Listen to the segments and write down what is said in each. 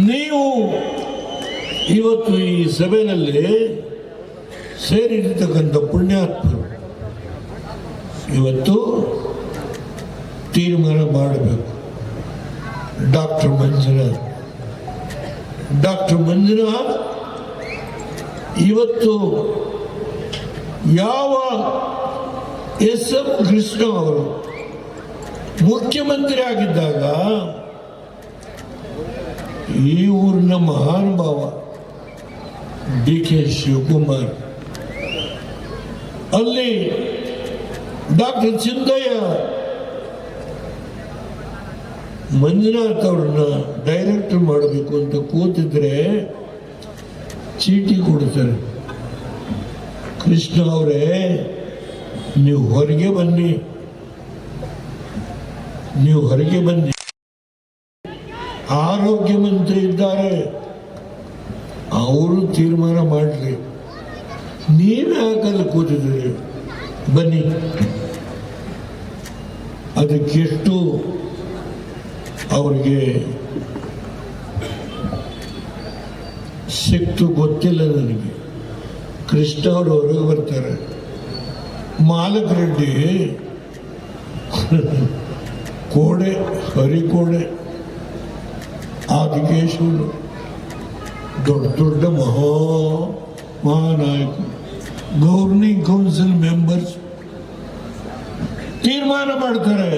ನೀವು ಇವತ್ತು ಈ ಸಭೆಯಲ್ಲಿ ಸೇರಿರ್ತಕ್ಕಂಥ ಪುಣ್ಯಾತ್ಮರು ಇವತ್ತು ತೀರ್ಮಾನ ಮಾಡಬೇಕು. ಡಾಕ್ಟರ್ ಮಂಜುನಾಥ್ ಇವತ್ತು ಯಾವ ಎಸ್.ಎಂ. ಕೃಷ್ಣ ಅವರು ಮುಖ್ಯಮಂತ್ರಿ ಆಗಿದ್ದಾಗ ಈ ಊರಿನ ಮಹಾನುಭಾವ ಡಿ.ಕೆ. ಶಿವಕುಮಾರ್, ಅಲ್ಲಿ ಡಾಕ್ಟರ್ ಚಿಂದಯ್ಯ ಮಂಜುನಾಥ್ ಅವ್ರನ್ನ ಡೈರೆಕ್ಟರ್ ಮಾಡಬೇಕು ಅಂತ ಕೂತಿದ್ರೆ ಚೀಟಿ ಕೊಡ್ತಾರೆ. ಕೃಷ್ಣ ಅವರೇ, ನೀವು ಹೊರಗೆ ಬನ್ನಿ, ಆರೋಗ್ಯ ಮಂತ್ರಿ ಇದ್ದಾರೆ, ಅವರು ತೀರ್ಮಾನ ಮಾಡಲಿ, ನೀವೇ ಹಾಕಲು ಕೂತಿದ್ದೀರಿ, ಬನ್ನಿ. ಅದಕ್ಕೆಷ್ಟು ಅವ್ರಿಗೆ ಸಿಕ್ತು ಗೊತ್ತಿಲ್ಲ ನನಗೆ. ಕೃಷ್ಣ ಅವರು ಹೊರಗೆ ಬರ್ತಾರೆ, ಮಾಲಕ ರೆಡ್ಡಿ ಕೋಡೆ, ಹರಿಕೋಡೆ, ಆದಿಕೇಶವರು ದೊಡ್ಡ ಮಹಾನಾಯಕರು, ಗವರ್ನಿಂಗ್ ಕೌನ್ಸಿಲ್ ಮೆಂಬರ್ಸ್ ತೀರ್ಮಾನ ಮಾಡ್ತಾರೆ.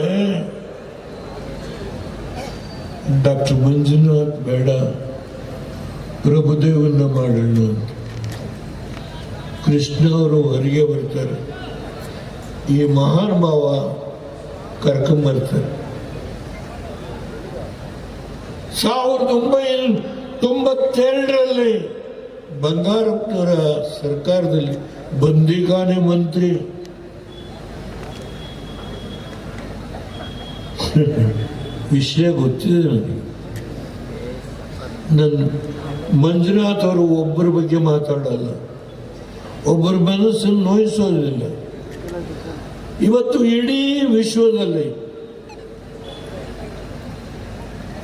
ಡಾಕ್ಟರ್ ಮಂಜುನಾಥ್ ಬೇಡ, ಪ್ರಭುದೇವನ್ನ ಮಾಡೋಣ ಅಂತ. ಕೃಷ್ಣ ಅವರು ಹೊರಗೆ ಬರ್ತಾರೆ, ಈ ಮಹಾನುಭಾವ ಕರ್ಕೊಂಬರ್ತಾರೆ. 1992ರಲ್ಲಿ ಬಂಗಾರಪ್ಪನವರ ಸರ್ಕಾರದಲ್ಲಿ ಬಂದಿಖಾನೆ ಮಂತ್ರಿ ವಿಷಯ ಗೊತ್ತಿದೆ ನನಗೆ. ನನ್ನ ಮಂಜುನಾಥ್ ಅವರು ಒಬ್ಬರ ಬಗ್ಗೆ ಮಾತಾಡಲ್ಲ, ಒಬ್ಬರ ಮನಸ್ಸನ್ನು ನೋಯಿಸೋದಿಲ್ಲ. ಇವತ್ತು ಇಡೀ ವಿಶ್ವದಲ್ಲಿ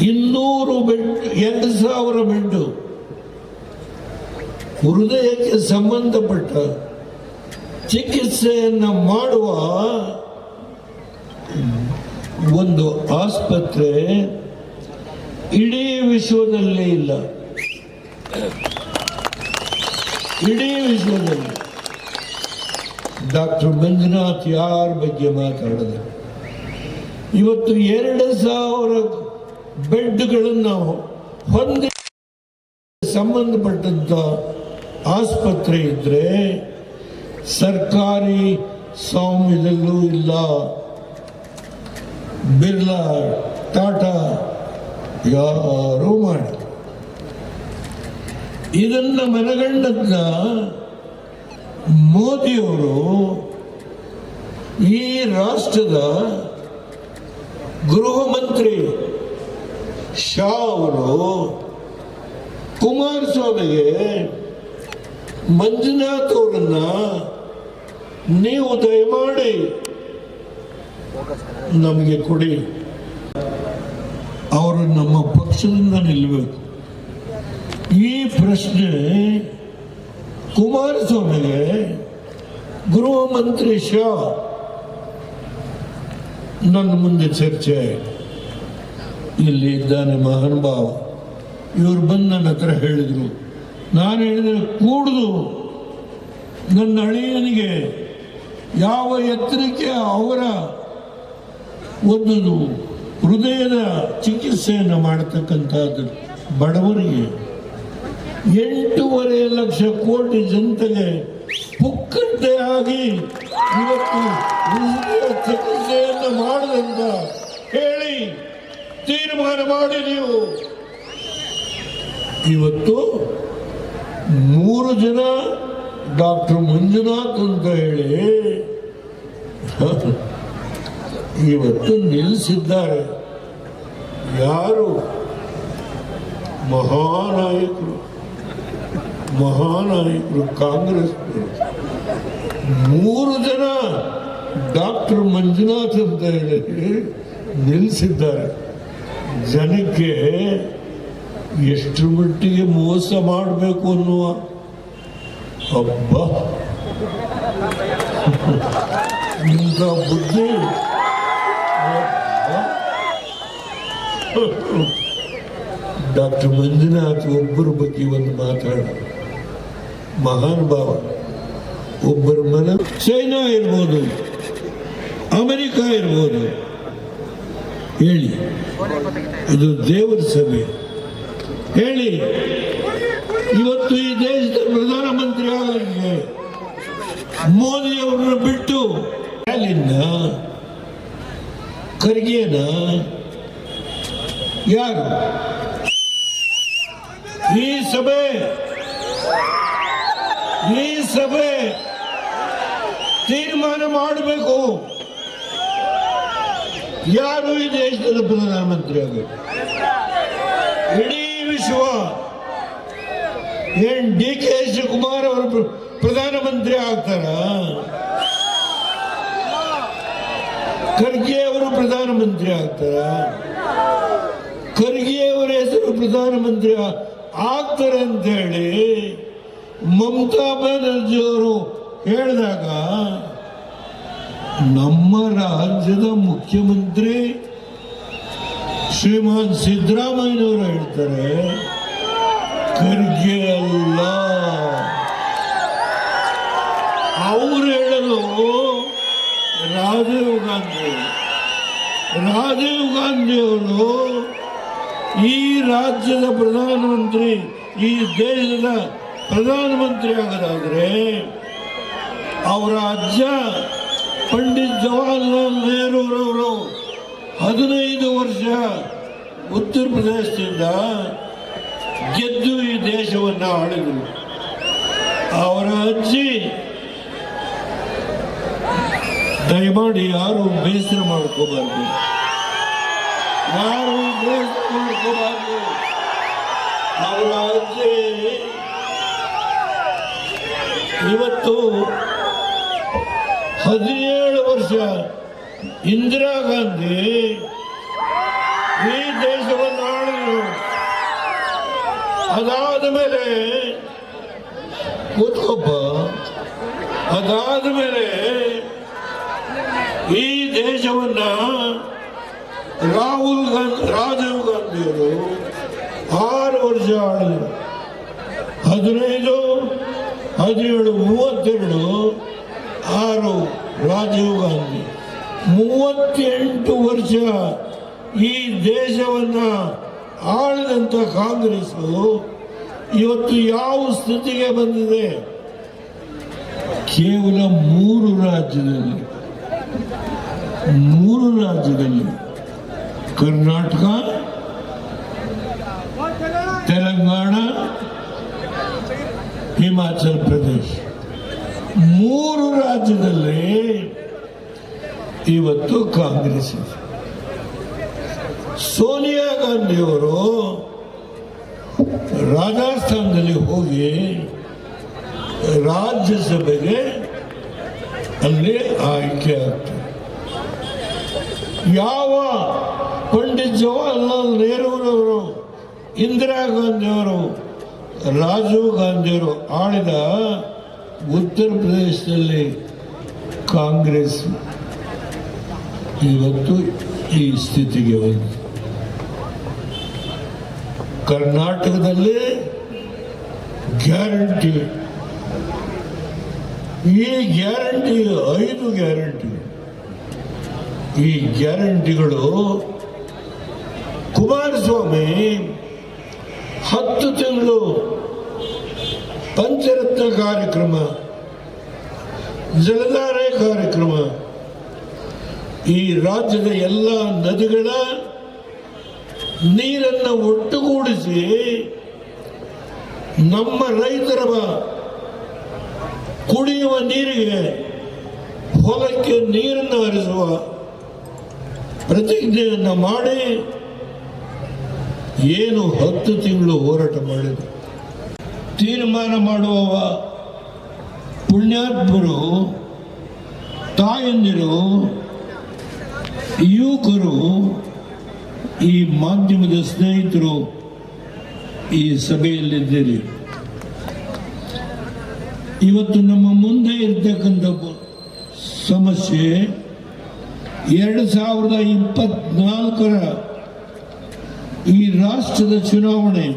200 ಬೆಡ್, 2000 ಬೆಡ್ ಹೃದಯಕ್ಕೆ ಸಂಬಂಧಪಟ್ಟ ಚಿಕಿತ್ಸೆಯನ್ನು ಮಾಡುವ ಒಂದು ಆಸ್ಪತ್ರೆ ಇಡೀ ವಿಶ್ವದಲ್ಲೇ ಇಲ್ಲ. ಇಡೀ ವಿಶ್ವದಲ್ಲಿ ಡಾಕ್ಟರ್ ಮಂಜುನಾಥ್ ಯಾರ ಬಗ್ಗೆ ಮಾತಾಡಿದೆ? ಇವತ್ತು 2000 ಬೆಡ್ಗಳನ್ನು ಹೊಂದಿ ಸಂಬಂಧಪಟ್ಟಂತ ಆಸ್ಪತ್ರೆ ಇದ್ರೆ ಸರ್ಕಾರಿ ಸ್ವಾಮ್ಯದಲ್ಲೂ ಇಲ್ಲ. ಬಿರ್ಲಾ, ಟಾಟಾ ಯಾರೂ ಮಾಡಿ ಇದನ್ನ ಮನಗಂಡದ್ನ ಮೋದಿಯವರು ಈ ರಾಷ್ಟ್ರದ ಗೃಹ ಮಂತ್ರಿ ಶಾ ಅವರು ಕುಮಾರಸ್ವಾಮಿಗೆ ಮಂಜುನಾಥ್ ಅವರನ್ನ ನೀವು ದಯಮಾಡಿ ನಮಗೆ ಕೊಡಿ, ಅವರು ನಮ್ಮ ಪಕ್ಷದಿಂದ ನಿಲ್ಲಬೇಕು. ಈ ಪ್ರಶ್ನೆ ಕುಮಾರಸ್ವಾಮಿಗೆ ಗೃಹ ಮಂತ್ರಿ ಶಾ ನನ್ನ ಮುಂದೆ ಚರ್ಚೆ. ಇಲ್ಲಿ ಇದ್ದಾನೆ ಮಹಾನುಭಾವ, ಇವರು ಬಂದು ನನ್ನ ಹತ್ರ ಹೇಳಿದರು. ನಾನು ಹೇಳಿದರೆ ಕೂಡುದು ನನ್ನ ಅಳಿಯನಿಗೆ ಯಾವ ಎತ್ತರಕ್ಕೆ ಅವರ ಒಂದು ಹೃದಯದ ಚಿಕಿತ್ಸೆಯನ್ನು ಮಾಡತಕ್ಕಂಥದ್ದು ಬಡವರಿಗೆ 8.5 ಲಕ್ಷ ಕೋಟಿ ಜನತೆಗೆ ಪುಕ್ಕಟ್ಟೆಯಾಗಿ ಇವತ್ತು ಹೃದಯ ಚಿಕಿತ್ಸೆಯನ್ನು ಮಾಡದಂತ ಹೇಳಿ ತೀರ್ಮಾನ ಮಾಡಿ ನೀವು ಇವತ್ತು 3 ಜನ ಡಾಕ್ಟರ್ ಮಂಜುನಾಥ್ ಅಂತ ಹೇಳಿ ಇವತ್ತು ನಿಲ್ಲಿಸಿದ್ದಾರೆ. ಯಾರು? ಮಹಾನಾಯಕರು ಕಾಂಗ್ರೆಸ್. 3 ಜನ ಡಾಕ್ಟರ್ ಮಂಜುನಾಥ್ ಅಂತ ಹೇಳಿ ನಿಲ್ಲಿಸಿದ್ದಾರೆ. ಜನಕ್ಕೆ ಎಷ್ಟರ ಮಟ್ಟಿಗೆ ಮೋಸ ಮಾಡಬೇಕು ಅನ್ನುವ ಹಬ್ಬ ಇಂಥ ಬುದ್ಧಿ. ಡಾಕ್ಟರ್ ಮಂಜುನಾಥ್ ಒಬ್ಬರ ಬಗ್ಗೆ ಒಂದು ಮಾತಾಡ, ಮಹಾನ್ ಭಾವ. ಒಬ್ಬರ ಮನ ಚೈನಾ ಇರ್ಬೋದು, ಅಮೆರಿಕ ಇರ್ಬೋದು, ಹೇಳಿ ಇದು ದೇವರ ಸಭೆ. ಹೇಳಿ ಇವತ್ತು ಈ ದೇಶದ ಪ್ರಧಾನಮಂತ್ರಿ ಆಗಲಿಕ್ಕೆ ಮೋದಿ ಅವರನ್ನು ಬಿಟ್ಟು ಸ್ಟಾಲಿನ್ನ, ಖರ್ಗೆನ ಯಾರು? ಈ ಸಭೆ ತೀರ್ಮಾನ ಮಾಡಬೇಕು, ಯಾರು ಈ ದೇಶದ ಪ್ರಧಾನಮಂತ್ರಿ ಆಗಬೇಕು. ಇಡೀ ವಿಶ್ವ ಏನ್ DK ಶಿವಕುಮಾರ್ ಅವರು ಪ್ರಧಾನಮಂತ್ರಿ ಆಗ್ತಾರ? ಖರ್ಗೆ ಅವರು ಪ್ರಧಾನಮಂತ್ರಿ ಆಗ್ತಾರ? ಖರ್ಗೆ ಅವರ ಹೆಸರು ಪ್ರಧಾನಮಂತ್ರಿ ಆಗ್ತಾರೆ ಅಂತ ಹೇಳಿ ಮಮತಾ ಬ್ಯಾನರ್ಜಿ ಅವರು ಹೇಳಿದಾಗ ನಮ್ಮ ರಾಜ್ಯದ ಮುಖ್ಯಮಂತ್ರಿ ಶ್ರೀಮಾನ್ ಸಿದ್ದರಾಮಯ್ಯನವರು ಹೇಳ್ತಾರೆ ಖರ್ಗೆ ಅಲ್ಲ. ಅವರು ಹೇಳಲು ರಾಜೀವ್ ಗಾಂಧಿ ಅವರು ಈ ರಾಜ್ಯದ ಪ್ರಧಾನಮಂತ್ರಿ, ಈ ದೇಶದ ಪ್ರಧಾನಮಂತ್ರಿ ಆಗೋದಾದ್ರೆ ಅವರ ಅಜ್ಜ ಪಂಡಿತ್ ಜವಾಹರ್ಲಾಲ್ ನೆಹರೂರವರು 15 ವರ್ಷ ಉತ್ತರ ಪ್ರದೇಶದಿಂದ ಗೆದ್ದು ಈ ದೇಶವನ್ನು ಆಳಿದರು. ಅವರ ಅಜ್ಜಿ, ದಯಮಾಡಿ ಯಾರು ಬೇಸರ ಮಾಡ್ಕೋಬಾರ್ದು, ಅವರ ಅಜ್ಜಿ ಇವತ್ತು 17 ವರ್ಷ ಇಂದಿರಾ ಗಾಂಧಿ ಈ ದೇಶವನ್ನು ಆಳಿದರು. ಅದಾದ ಮೇಲೆ ಕೂತ್ಕೊಬ್ಬ, ಅದಾದ ಮೇಲೆ ಈ ದೇಶವನ್ನ ರಾಜೀವ್ ಗಾಂಧಿಯವರು 6 ವರ್ಷ ಆಳಿದರು. 15, 17, 32, 6 ರಾಜೀವ್ ಗಾಂಧಿ 38 ವರ್ಷ ಈ ದೇಶವನ್ನ ಆಳಿದಂಥ ಕಾಂಗ್ರೆಸ್ಸು ಇವತ್ತು ಯಾವ ಸ್ಥಿತಿಗೆ ಬಂದಿದೆ? ಕೇವಲ 3 ರಾಜ್ಯದಲ್ಲಿ ಕರ್ನಾಟಕ, ತೆಲಂಗಾಣ, ಹಿಮಾಚಲ್ ಪ್ರದೇಶ 3 ರಾಜ್ಯದಲ್ಲಿ ಇವತ್ತು ಕಾಂಗ್ರೆಸ್ ಇದೆ. ಸೋನಿಯಾ ಗಾಂಧಿಯವರು ರಾಜಸ್ಥಾನದಲ್ಲಿ ಹೋಗಿ ರಾಜ್ಯಸಭೆಗೆ ಅಲ್ಲಿ ಆಯ್ಕೆ ಆಗ್ತಾರೆ. ಯಾವ ಪಂಡಿತ್ ಜವಾಹರ್ಲಾಲ್ ನೆಹರೂರವರು, ಇಂದಿರಾ ಗಾಂಧಿಯವರು, ರಾಜೀವ್ ಗಾಂಧಿಯವರು ಆಳಿದ ಉತ್ತರ ಪ್ರದೇಶದಲ್ಲಿ ಕಾಂಗ್ರೆಸ್ ಇವತ್ತು ಈ ಸ್ಥಿತಿಗೆ ಬಂದಿದೆ. ಕರ್ನಾಟಕದಲ್ಲಿ ಗ್ಯಾರಂಟಿ, ಈ ಗ್ಯಾರಂಟಿ 5 ಗ್ಯಾರಂಟಿ, ಈ ಗ್ಯಾರಂಟಿಗಳು ಕುಮಾರಸ್ವಾಮಿ 10 ತಿಂಗಳು ಪಂಚರತ್ನ ಕಾರ್ಯಕ್ರಮ, ಜಲಧಾರೆ ಕಾರ್ಯಕ್ರಮ, ಈ ರಾಜ್ಯದ ಎಲ್ಲ ನದಿಗಳ ನೀರನ್ನು ಒಟ್ಟುಗೂಡಿಸಿ ನಮ್ಮ ರೈತರ ಕುಡಿಯುವ ನೀರಿಗೆ, ಹೊಲಕ್ಕೆ ನೀರನ್ನು ಹರಿಸುವ ಪ್ರತಿಜ್ಞೆಯನ್ನು ಮಾಡಿ ಏನು 10 ತಿಂಗಳು ಹೋರಾಟ ಮಾಡಿದರು. ತೀರ್ಮಾನ ಮಾಡುವ ಪುಣ್ಯಾತ್ಮರು, ತಾಯಂದಿರು, ಯುವಕರು, ಈ ಮಾಧ್ಯಮದ ಸ್ನೇಹಿತರು ಈ ಸಭೆಯಲ್ಲಿದ್ದೀರಿ. ಇವತ್ತು ನಮ್ಮ ಮುಂದೆ ಇರ್ತಕ್ಕಂಥ ಸಮಸ್ಯೆ 2024ರ ಈ ರಾಷ್ಟ್ರದ ಚುನಾವಣೆ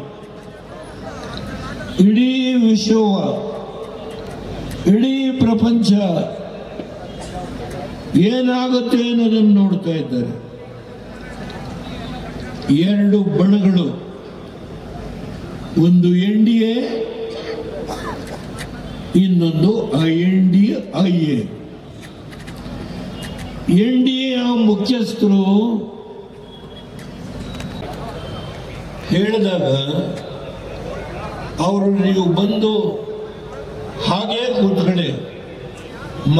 ಇಡೀ ವಿಶ್ವ, ಇಡೀ ಪ್ರಪಂಚ ಏನಾಗುತ್ತೆ ಅನ್ನೋದನ್ನು ನೋಡ್ತಾ ಇದ್ದಾರೆ. ಎರಡು ಬಣಗಳು, ಒಂದು NDA, ಇನ್ನೊಂದು INDIA. NDA ಮುಖ್ಯಸ್ಥರು ಹೇಳಿದಾಗ ಅವರು ನೀವು ಬಂದು ಹಾಗೆ ಕೂತ್ಕೊಳ್ಳಿ,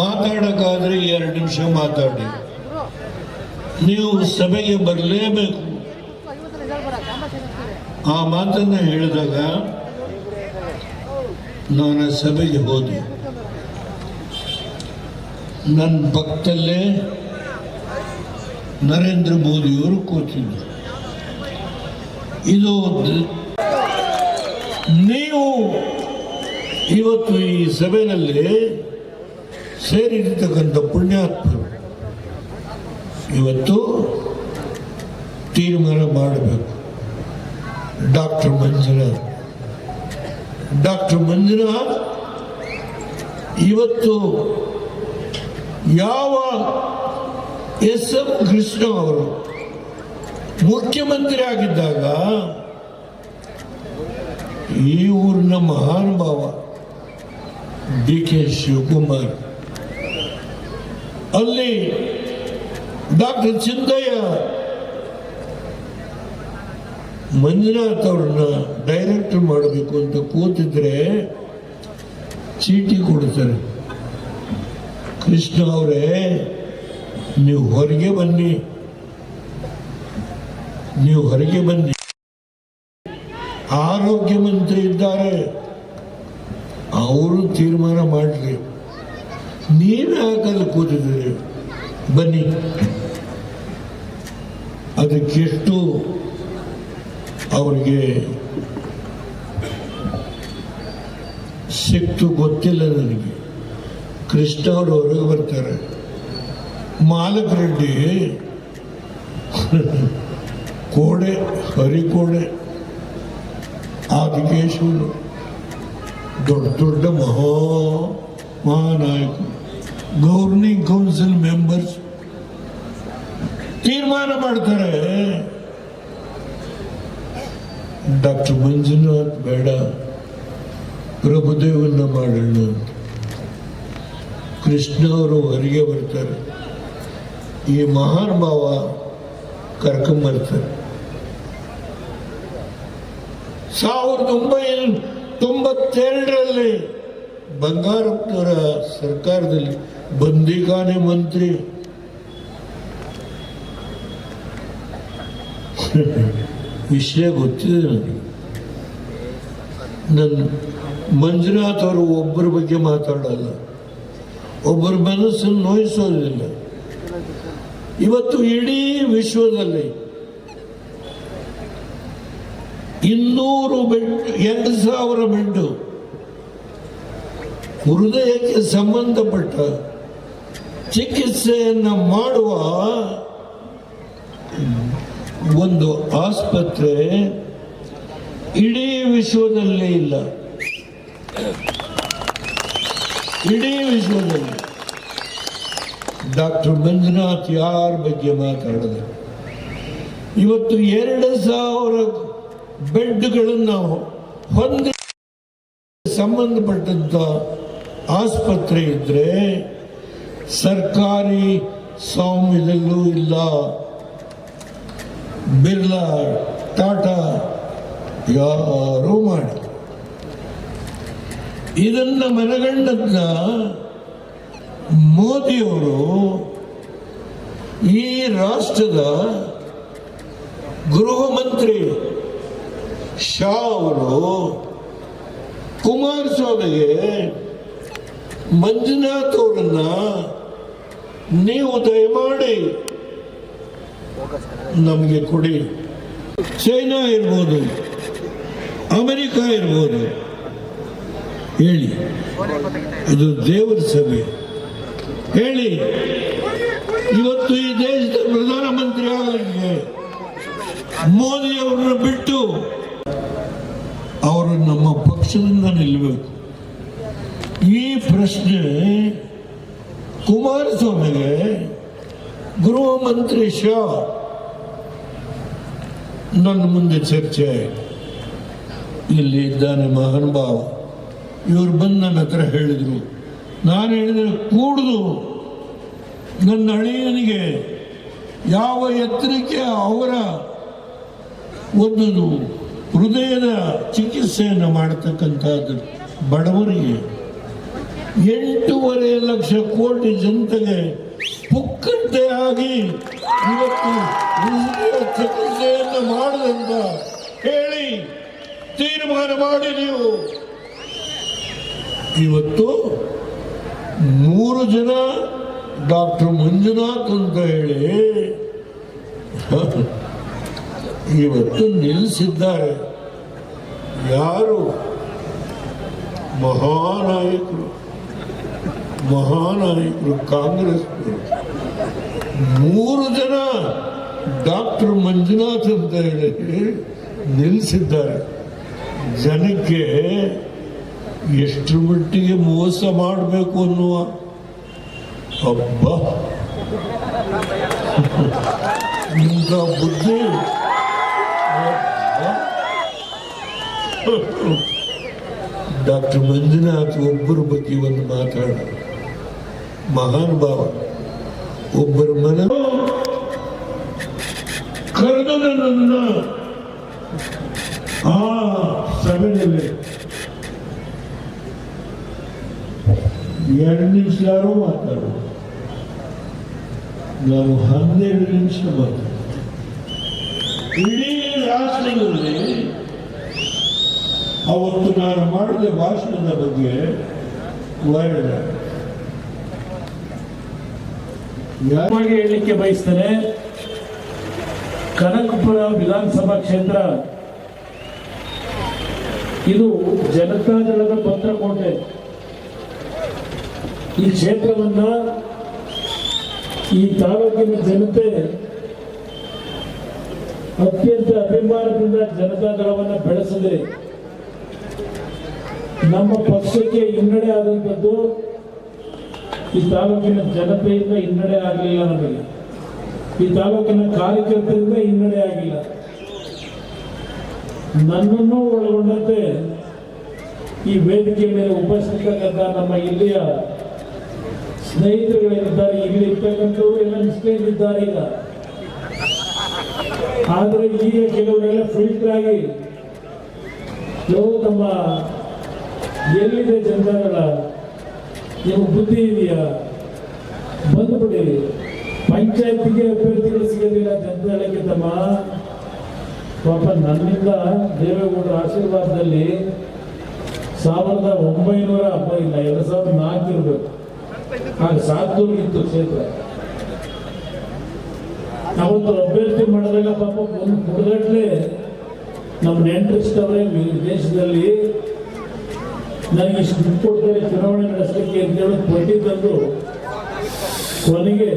ಮಾತಾಡೋಕ್ಕಾದ್ರೆ 2 ನಿಮಿಷ ಮಾತಾಡಿ, ನೀವು ಸಭೆಗೆ ಬರಲೇಬೇಕು. ಆ ಮಾತನ್ನ ಹೇಳಿದಾಗ ನಾನು ಸಭೆಗೆ ಹೋದೆ. ನನ್ನ ಪಕ್ಕದಲ್ಲೇ ನರೇಂದ್ರ ಮೋದಿಯವರು ಕೂತಿದ್ರು. ಇದು ನೀವು ಇವತ್ತು ಈ ಸಭೆಯಲ್ಲಿ ಸೇರಿರ್ತಕ್ಕಂಥ ಪುಣ್ಯಾತ್ಮರು ಇವತ್ತು ತೀರ್ಮಾನ ಮಾಡಬೇಕು. ಡಾಕ್ಟರ್ ಮಂಜುನಾಥ್ ಇವತ್ತು ಯಾವ SM ಕೃಷ್ಣ ಅವರು ಮುಖ್ಯಮಂತ್ರಿ ಆಗಿದ್ದಾಗ ಈ ಊರಿನ ಮಹಾನುಭಾವ DK ಶಿವಕುಮಾರ್, ಅಲ್ಲಿ ಡಾಕ್ಟರ್ ಚಿಂದಯ್ಯ ಮಂಜುನಾಥ್ ಅವ್ರನ್ನ ಡೈರೆಕ್ಟರ್ ಮಾಡಬೇಕು ಅಂತ ಕೂತಿದ್ರೆ ಚೀಟಿ ಕೊಡ್ತಾರೆ. ಕೃಷ್ಣ ಅವರೇ, ನೀವು ಹೊರಗೆ ಬನ್ನಿ, ಆರೋಗ್ಯ ಮಂತ್ರಿ ಇದ್ದಾರೆ, ಅವರು ತೀರ್ಮಾನ ಮಾಡಲಿ, ನೀವೇ ಹಾಕಲು ಕೂತಿದ್ದೀರಿ, ಬನ್ನಿ. ಅದಕ್ಕೆಷ್ಟು ಅವ್ರಿಗೆ ಸಿಕ್ತು ಗೊತ್ತಿಲ್ಲ ನನಗೆ. ಕೃಷ್ಣ ಅವರು ಹೊರಗೆ ಬರ್ತಾರೆ, ಮಾಲಕ ರೆಡ್ಡಿ ಕೋಡೆ, ಹರಿಕೋಡೆ, ಆದಿಕೇಶವರು ದೊಡ್ಡ ಮಹಾನಾಯಕರು, ಗವರ್ನಿಂಗ್ ಕೌನ್ಸಿಲ್ ಮೆಂಬರ್ಸ್ ತೀರ್ಮಾನ ಮಾಡ್ತಾರೆ. ಡಾಕ್ಟರ್ ಮಂಜುನಾಥ್ ಬೇಡ, ಪ್ರಭುದೇವನ್ನ ಮಾಡೋಣ ಅಂತ. ಕೃಷ್ಣ ಅವರು ಹೊರಗೆ ಬರ್ತಾರೆ, ಈ ಮಹಾನುಭಾವ ಕರ್ಕೊಂಬರ್ತಾರೆ. 1992ರಲ್ಲಿ ಬಂಗಾರಪ್ಪನವರ ಸರ್ಕಾರದಲ್ಲಿ ಬಂದಿಖಾನೆ ಮಂತ್ರಿ ವಿಷಯ ಗೊತ್ತಿದೆ ನನಗೆ. ನನ್ನ ಮಂಜುನಾಥ್ ಅವರು ಒಬ್ಬರ ಬಗ್ಗೆ ಮಾತಾಡಲ್ಲ, ಒಬ್ಬರ ಮನಸ್ಸನ್ನು ನೋಯಿಸೋದಿಲ್ಲ. ಇವತ್ತು ಇಡೀ ವಿಶ್ವದಲ್ಲಿ 200 ಬೆಡ್, 2000 ಬೆಡ್ ಹೃದಯಕ್ಕೆ ಸಂಬಂಧಪಟ್ಟ ಚಿಕಿತ್ಸೆಯನ್ನು ಮಾಡುವ ಒಂದು ಆಸ್ಪತ್ರೆ ಇಡೀ ವಿಶ್ವದಲ್ಲೇ ಇಲ್ಲ. ಇಡೀ ವಿಶ್ವದಲ್ಲಿ ಡಾಕ್ಟರ್ ಮಂಜುನಾಥ್ ಯಾರ ಬಗ್ಗೆ ಮಾತಾಡಿದೆ? ಇವತ್ತು 2000 ಬೆಡ್ಗಳನ್ನು ಹೊಂದಿ ಸಂಬಂಧಪಟ್ಟಂತ ಆಸ್ಪತ್ರೆ ಇದ್ರೆ ಸರ್ಕಾರಿ ಸ್ವಾಮ್ಯದಲ್ಲೂ ಇಲ್ಲ. ಬಿರ್ಲಾ, ಟಾಟಾ ಯಾರೂ ಮಾಡಿ ಇದನ್ನ ಮನಗಂಡದ್ನ ಮೋದಿಯವರು ಈ ರಾಷ್ಟ್ರದ ಗೃಹ ಮಂತ್ರಿ ಶಾ ಅವರು ಕುಮಾರಸ್ವಾಮಿಗೆ ಮಂಜುನಾಥ್ ಅವರನ್ನ ನೀವು ದಯಮಾಡಿ ನಮಗೆ ಕೊಡಿ. ಚೈನಾ ಇರ್ಬೋದು, ಅಮೆರಿಕ ಇರ್ಬೋದು, ಹೇಳಿ, ಇದು ದೇವರ ಸಭೆ. ಹೇಳಿ, ಇವತ್ತು ಈ ದೇಶದ ಪ್ರಧಾನಮಂತ್ರಿ ಆಗಲಿಕ್ಕೆ ಮೋದಿ ಅವರನ್ನು ಬಿಟ್ಟು ಅವರು ನಮ್ಮ ಪಕ್ಷದಿಂದ ನಿಲ್ಲಬೇಕು. ಈ ಪ್ರಶ್ನೆ ಕುಮಾರಸ್ವಾಮಿಗೆ ಗೃಹ ಮಂತ್ರಿ ಶಾ ನನ್ನ ಮುಂದೆ ಚರ್ಚೆ ಆಯಿತು. ಇಲ್ಲಿ ಇದ್ದಾನೆ ಮಹಾನುಭಾವ, ಇವರು ಬಂದು ನನ್ನ ಹತ್ರ ಹೇಳಿದರು. ನಾನು ಹೇಳಿದರೆ ಕೂಡುದು ನನ್ನ ಅಳಿಯನಿಗೆ ಯಾವ ಎತ್ತರಕ್ಕೆ ಅವರ ಒಂದು ಹೃದಯದ ಚಿಕಿತ್ಸೆಯನ್ನು ಮಾಡತಕ್ಕಂಥದ್ದು ಬಡವರಿಗೆ 8.5 ಲಕ್ಷ ಕೋಟಿ ಜನತೆಗೆ ಪುಕ್ಕಟ್ಟೆಯಾಗಿ ಇವತ್ತು ಹೃದಯ ಚಿಕಿತ್ಸೆಯನ್ನು ಮಾಡದಂತ ಹೇಳಿ ತೀರ್ಮಾನ ಮಾಡಿ ನೀವು ಇವತ್ತು 3 ಜನ ಡಾಕ್ಟರ್ ಮಂಜುನಾಥ್ ಅಂತ ಹೇಳಿ ಇವತ್ತು ನಿಲ್ಲಿಸಿದ್ದಾರೆ. ಯಾರು? ಮಹಾನಾಯಕರು ಕಾಂಗ್ರೆಸ್ 3 ಜನ ಡಾಕ್ಟರ್ ಮಂಜುನಾಥ್ ಅಂತ ಹೇಳಿ ನಿಲ್ಲಿಸಿದ್ದಾರೆ. ಜನಕ್ಕೆ ಎಷ್ಟು ಮಟ್ಟಿಗೆ ಮೋಸ ಮಾಡಬೇಕು ಅನ್ನುವ ಹಬ್ಬ ಇಂಥ ಬುದ್ಧಿ. ಡಾಕ್ಟರ್ ಮಂಜುನಾಥ್ ಒಬ್ಬರ ಬಗ್ಗೆ ಒಂದು ಮಾತಾಡ ಮಹಾನ್ ಭಾವ. ಒಬ್ಬರ ಮನ ಕರೆದು ನನ್ನನ್ನು ಆ ಸಭೆಯಲ್ಲಿ 2 ನಿಮಿಷ ಯಾರೋ ಮಾತಾಡೋದು, ನಾನು 12 ನಿಮಿಷ ಮಾತಾಡ. ಇಡೀ ರಾಷ್ಟ್ರದಲ್ಲಿ ಅವತ್ತು ನಾನು ಮಾಡಿದ ಭಾಷಣದ ಬಗ್ಗೆ ವೈರಲ್ ಯಾರಿಗೆ ಹೇಳಲಿಕ್ಕೆ ಬಯಸ್ತೇನೆ. ಕನಕಪುರ ವಿಧಾನಸಭಾ ಕ್ಷೇತ್ರ ಇದು ಜನತಾದಳದ ಭದ್ರಕೋಟೆ. ಈ ಕ್ಷೇತ್ರವನ್ನ ಈ ತಾಲೂಕಿನ ಜನತೆ ಅತ್ಯಂತ ಅಭಿಮಾನದಿಂದ ಜನತಾದಳವನ್ನು ಬೆಳೆಸಿದೆ. ನಮ್ಮ ಪಕ್ಷಕ್ಕೆ ಹಿನ್ನಡೆ ಆದಂಥದ್ದು ಈ ತಾಲೂಕಿನ ಜನತೆಯಿಂದ ಹಿನ್ನಡೆ ಆಗಲಿಲ್ಲ. ನಮಗೆ ಈ ತಾಲೂಕಿನ ಕಾರ್ಯಕರ್ತರಿಂದ ಹಿನ್ನಡೆ ಆಗಿಲ್ಲ. ನನ್ನನ್ನು ಒಳಗೊಂಡಂತೆ ಈ ವೇದಿಕೆ ಮೇಲೆ ಉಪಸ್ಥಿತಕ್ಕಂಥ ನಮ್ಮ ಇಲ್ಲಿಯ ಸ್ನೇಹಿತರುಗಳಿದ್ದಾರೆ, ಇಲ್ಲಿ ಇರ್ತಕ್ಕಂಥವ್ರು ಎಲ್ಲ ನಿಷ್ಠೆಯಿಂದಿದ್ದಾರೆ. ಈಗ ಆದರೆ ಈಗ ಕೆಲವರೆಲ್ಲ ಫಿಲ್ಟರ್ ಆಗಿ ತಮ್ಮ ಎಲ್ಲಿದೆ ಜನತಾದಳ, ನೀವು ಬುದ್ಧಿ ಇದೆಯಾ, ಬಂದ್ಬಿಡಿ, ಪಂಚಾಯತಿಗೆ ಅಭ್ಯರ್ಥಿಗಳು ಸಿಗೋದಿಲ್ಲ ಜನತಾದಳಕ್ಕೆ ತಮ್ಮ. ಪಾಪ ನನ್ನಿಂದ ದೇವೇಗೌಡರ ಆಶೀರ್ವಾದದಲ್ಲಿ 1900 ಇಲ್ಲ 2004 ಇರಬೇಕು, ಆಗ ಸಾಧೂರಿಗಿತ್ತು ಕ್ಷೇತ್ರ. ಅವತ್ತು ಅಭ್ಯರ್ಥಿ ಮಾಡಿದಾಗ ಪಾಪ ಒಂದು ಪುಡಗಟ್ಲೆ ನಮ್ಮ ನೆಂಟರಿಷ್ಟವರೇ ದೇಶದಲ್ಲಿ ನನಗೆ ಇಷ್ಟು ದುಡ್ಡು ಕೊಡ್ತಾರೆ ಚುನಾವಣೆ ನಡೆಸಲಿಕ್ಕೆ ಅಂತೇಳಿ ಪಟ್ಟಿ ತಂದು ಕೊನೆಗೆ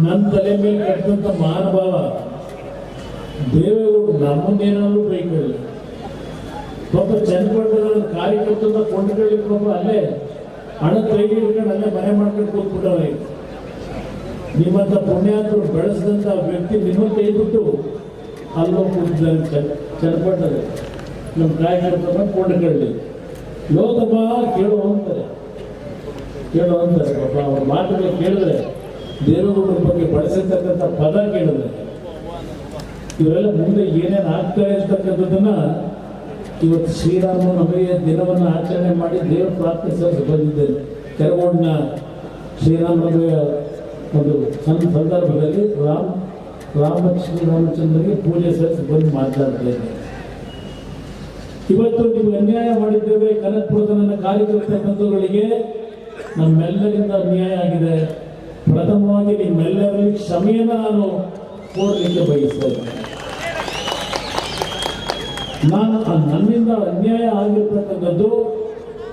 ನನ್ನ ತಲೆ ಮೇಲೆ ಕಟ್ಟಿದಂಥ ಮಹಾನುಭಾವ ದೇವೇಗೌಡರು ನಮ್ಮನ್ನೇನಾದ್ರು ಬೈಕೊಳ್ಳಿ. ಪಾಪ ಚನ್ನಪಟ್ಟಣದ ಕಾರ್ಯಕರ್ತನ ಕೊಂಡುಕೊಳ್ಳಿ, ಪಾಪ ಅಲ್ಲೇ ಹಣ ಕೈಗೆ ಹಿಡ್ಕೊಂಡು ಅಲ್ಲೇ ಮನೆ ಮಾಡ್ಕೊಂಡು ಕೂತ್ಬಿಟ್ಟವ್ರೆ. ನಿಮ್ಮಂಥ ಪುಣ್ಯಾತ್ಮರು ಬೆಳೆಸಿದಂಥ ವ್ಯಕ್ತಿ ನಿಮ್ಮನ್ನು ಕೈ ಬಿಟ್ಟು ಅಲ್ಲೋ ಕೂತಿದ್ದಾರೆ ಚನ್ನಪಟ್ಟಣದಲ್ಲಿ. ನಮ್ಮ ಕಾರ್ಯಕರ್ತನ ಕೊಂಡುಕೊಳ್ಳಿ ಲೋಕಪ್ಪ ಕೇಳು ಅಂತಾರೆ ಪಾಪ. ಅವ್ರ ಮಾತುಗಳು ಕೇಳಿದ್ರೆ, ದೇವೇಗೌಡರ ಬಗ್ಗೆ ಬಳಸಿರ್ತಕ್ಕಂಥ ಪದ ಕೇಳಿದ್ರೆ, ಇವರೆಲ್ಲ ಮುಂದೆ ಏನೇನು ಆಗ್ತಾರೆ ಅಂತಕ್ಕಂಥದ್ದನ್ನ ಇವತ್ತು ಶ್ರೀರಾಮನವಮಿಯ ದಿನವನ್ನು ಆಚರಣೆ ಮಾಡಿ ದೇವರ ಪ್ರಾರ್ಥಿಸಲು ಬಂದಿದ್ದೇನೆ. ಕೆರಗೋಡಿನ ಶ್ರೀರಾಮನವಮಿಯ ಒಂದು ಸಂದರ್ಭದಲ್ಲಿ ಶ್ರೀರಾಮಚಂದ್ರನಿಗೆ ಪೂಜೆ ಸಲ್ಲಿಸಿ ಬಂದು ಮಾತನಾಡ್ತೇನೆ. ಇವತ್ತು ನೀವು ಅನ್ಯಾಯ ಮಾಡಿದ್ದೇವೆ ಕನಕಪುರದ ನನ್ನ ಕಾರ್ಯಕರ್ತ ಬಂಧುಗಳಿಗೆ, ನಮ್ಮೆಲ್ಲರಿಂದ ಅನ್ಯಾಯ ಆಗಿದೆ. ಪ್ರಥಮವಾಗಿ ನಿಮ್ಮೆಲ್ಲರಲ್ಲಿ ಕ್ಷಮೆಯನ್ನು ನಾನು ಕೋರಲಿಕ್ಕೆ ಬಯಸ್ತೇನೆ. ನನ್ನಿಂದ ಅನ್ಯಾಯ ಆಗಿರ್ತಕ್ಕಂಥದ್ದು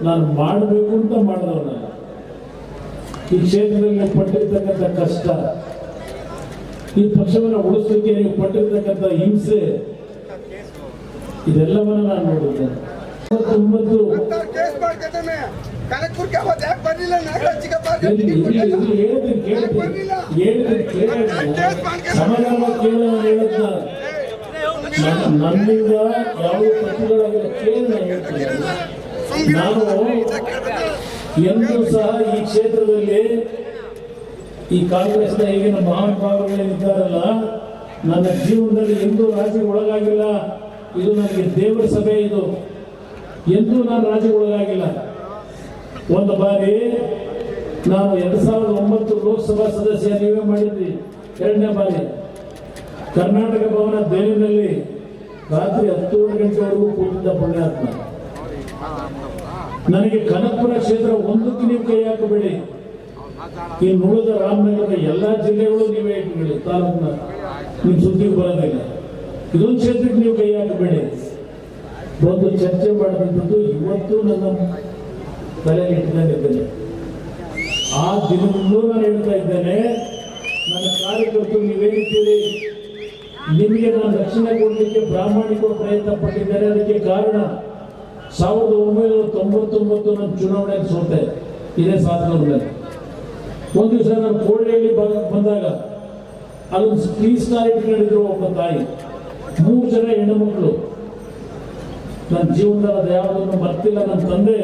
ನಾನು ಮಾಡಬೇಕು ಅಂತ ಮಾಡಿದವನಲ್ಲ. ಈ ಕ್ಷೇತ್ರದಲ್ಲಿ ಪಟ್ಟಿರ್ತಕ್ಕಂಥ ಕಷ್ಟ, ಈ ಪಕ್ಷವನ್ನು ಉಳಿಸಲಿಕ್ಕೆ ನೀವು ಪಟ್ಟಿರ್ತಕ್ಕಂಥ ಹಿಂಸೆ, ಇದೆಲ್ಲವನ್ನ ನಾನು ನೋಡಿದ್ದೇನೆ. 9 ನನ್ನಿಂದ ಯಾವ ತಪ್ಪುಗಳಾಗಿಲ್ಲ ಕೇಳಿ ನಾನು ಎಂದೂ ಸಹ ಈ ಕ್ಷೇತ್ರದಲ್ಲಿ ಈ ಕಾಂಗ್ರೆಸ್ನ ಈಗಿನ ಮಹಾನುಭಾವಗಳೇನಿದ್ದಾರಲ್ಲ, ನನ್ನ ಜೀವನದಲ್ಲಿ ಎಂದೂ ರಾಜಿಗೆ ಒಳಗಾಗಿಲ್ಲ. ಇದು ನನಗೆ ದೇವರ ಸಭೆ, ಇದು ಎಂದೂ ನಾನು ರಾಜಿಗೆ ಒಳಗಾಗಿಲ್ಲ. ಒಂದು ಬಾರಿ ನಾನು 2009 ಲೋಕಸಭಾ ಸದಸ್ಯ ನೀವೇ ಮಾಡಿದ್ರಿ. 2ನೇ ಬಾರಿ ಕರ್ನಾಟಕ ಭವನ ದೆಹಲಿನಲ್ಲಿ ರಾತ್ರಿ 10 ಗಂಟೆವರೆಗೂ ಕೂತಿದ್ದ ಪುಣ್ಯಾತ್ಮ. ನನಗೆ ಕನಕಪುರ ಕ್ಷೇತ್ರ ಒಂದಕ್ಕೆ ನೀವು ಕೈ ಹಾಕಬೇಡಿ, ಈ ಉಳಿದ ರಾಮನಗರದ ಎಲ್ಲಾ ಜಿಲ್ಲೆಗಳು ನೀವೇ ಇಟ್ಕೊಳ್ಳಿ, ತಾಲೂಕಿನ ನಿಮ್ ಸುದ್ದಿಗೆ ಬರೋದಿಲ್ಲ. ಇದೊಂದು ಕ್ಷೇತ್ರಕ್ಕೆ ನೀವು ಕೈ ಹಾಕಬೇಡಿ. ಒಂದು ಚರ್ಚೆ ಮಾಡಿದಂಥದ್ದು ಇವತ್ತು ನನ್ನ ತಲೆಯಲ್ಲಿ ಇಟ್ಕೊಂಡಿದ್ದೇನೆ. ಆ ದಿನದಲ್ಲೂ ನಾನು ಹೇಳ್ತಾ ಇದ್ದೇನೆ, ನನ್ನ ಕಾರ್ಯಕರ್ತರು ನೀವೇನಿದ್ದೀರಿ, ನಿಮಗೆ ನಾನು ರಕ್ಷಣೆ ಕೊಡಲಿಕ್ಕೆ ಪ್ರಾಮಾಣಿಕ ಪ್ರಯತ್ನ ಪಟ್ಟಿದ್ದೇನೆ. ಅದಕ್ಕೆ ಕಾರಣ 1999 ನಾನು ಚುನಾವಣೆಗೆ ಸೋತೆ, ಇದೇ ಸಾಧನದಲ್ಲಿ. ಒಂದು ದಿವಸ ನಾನು ಕೋಳಿಯಲ್ಲಿ ಬಂದಾಗ ಅಲ್ಲೊಂದು ಸ್ಪೀಸ್ ಸ್ಟಾರ್ ಇಟ್ಕೊಂಡಿದ್ರು ಒಬ್ಬ ತಾಯಿ, 3 ಜನ ಹೆಣ್ಣು ಮಕ್ಕಳು. ನನ್ನ ಜೀವನದಲ್ಲಿ ಅದು ಯಾವುದನ್ನು ಮರ್ತಿಲ್ಲ. ನನ್ನ ತಂದೆ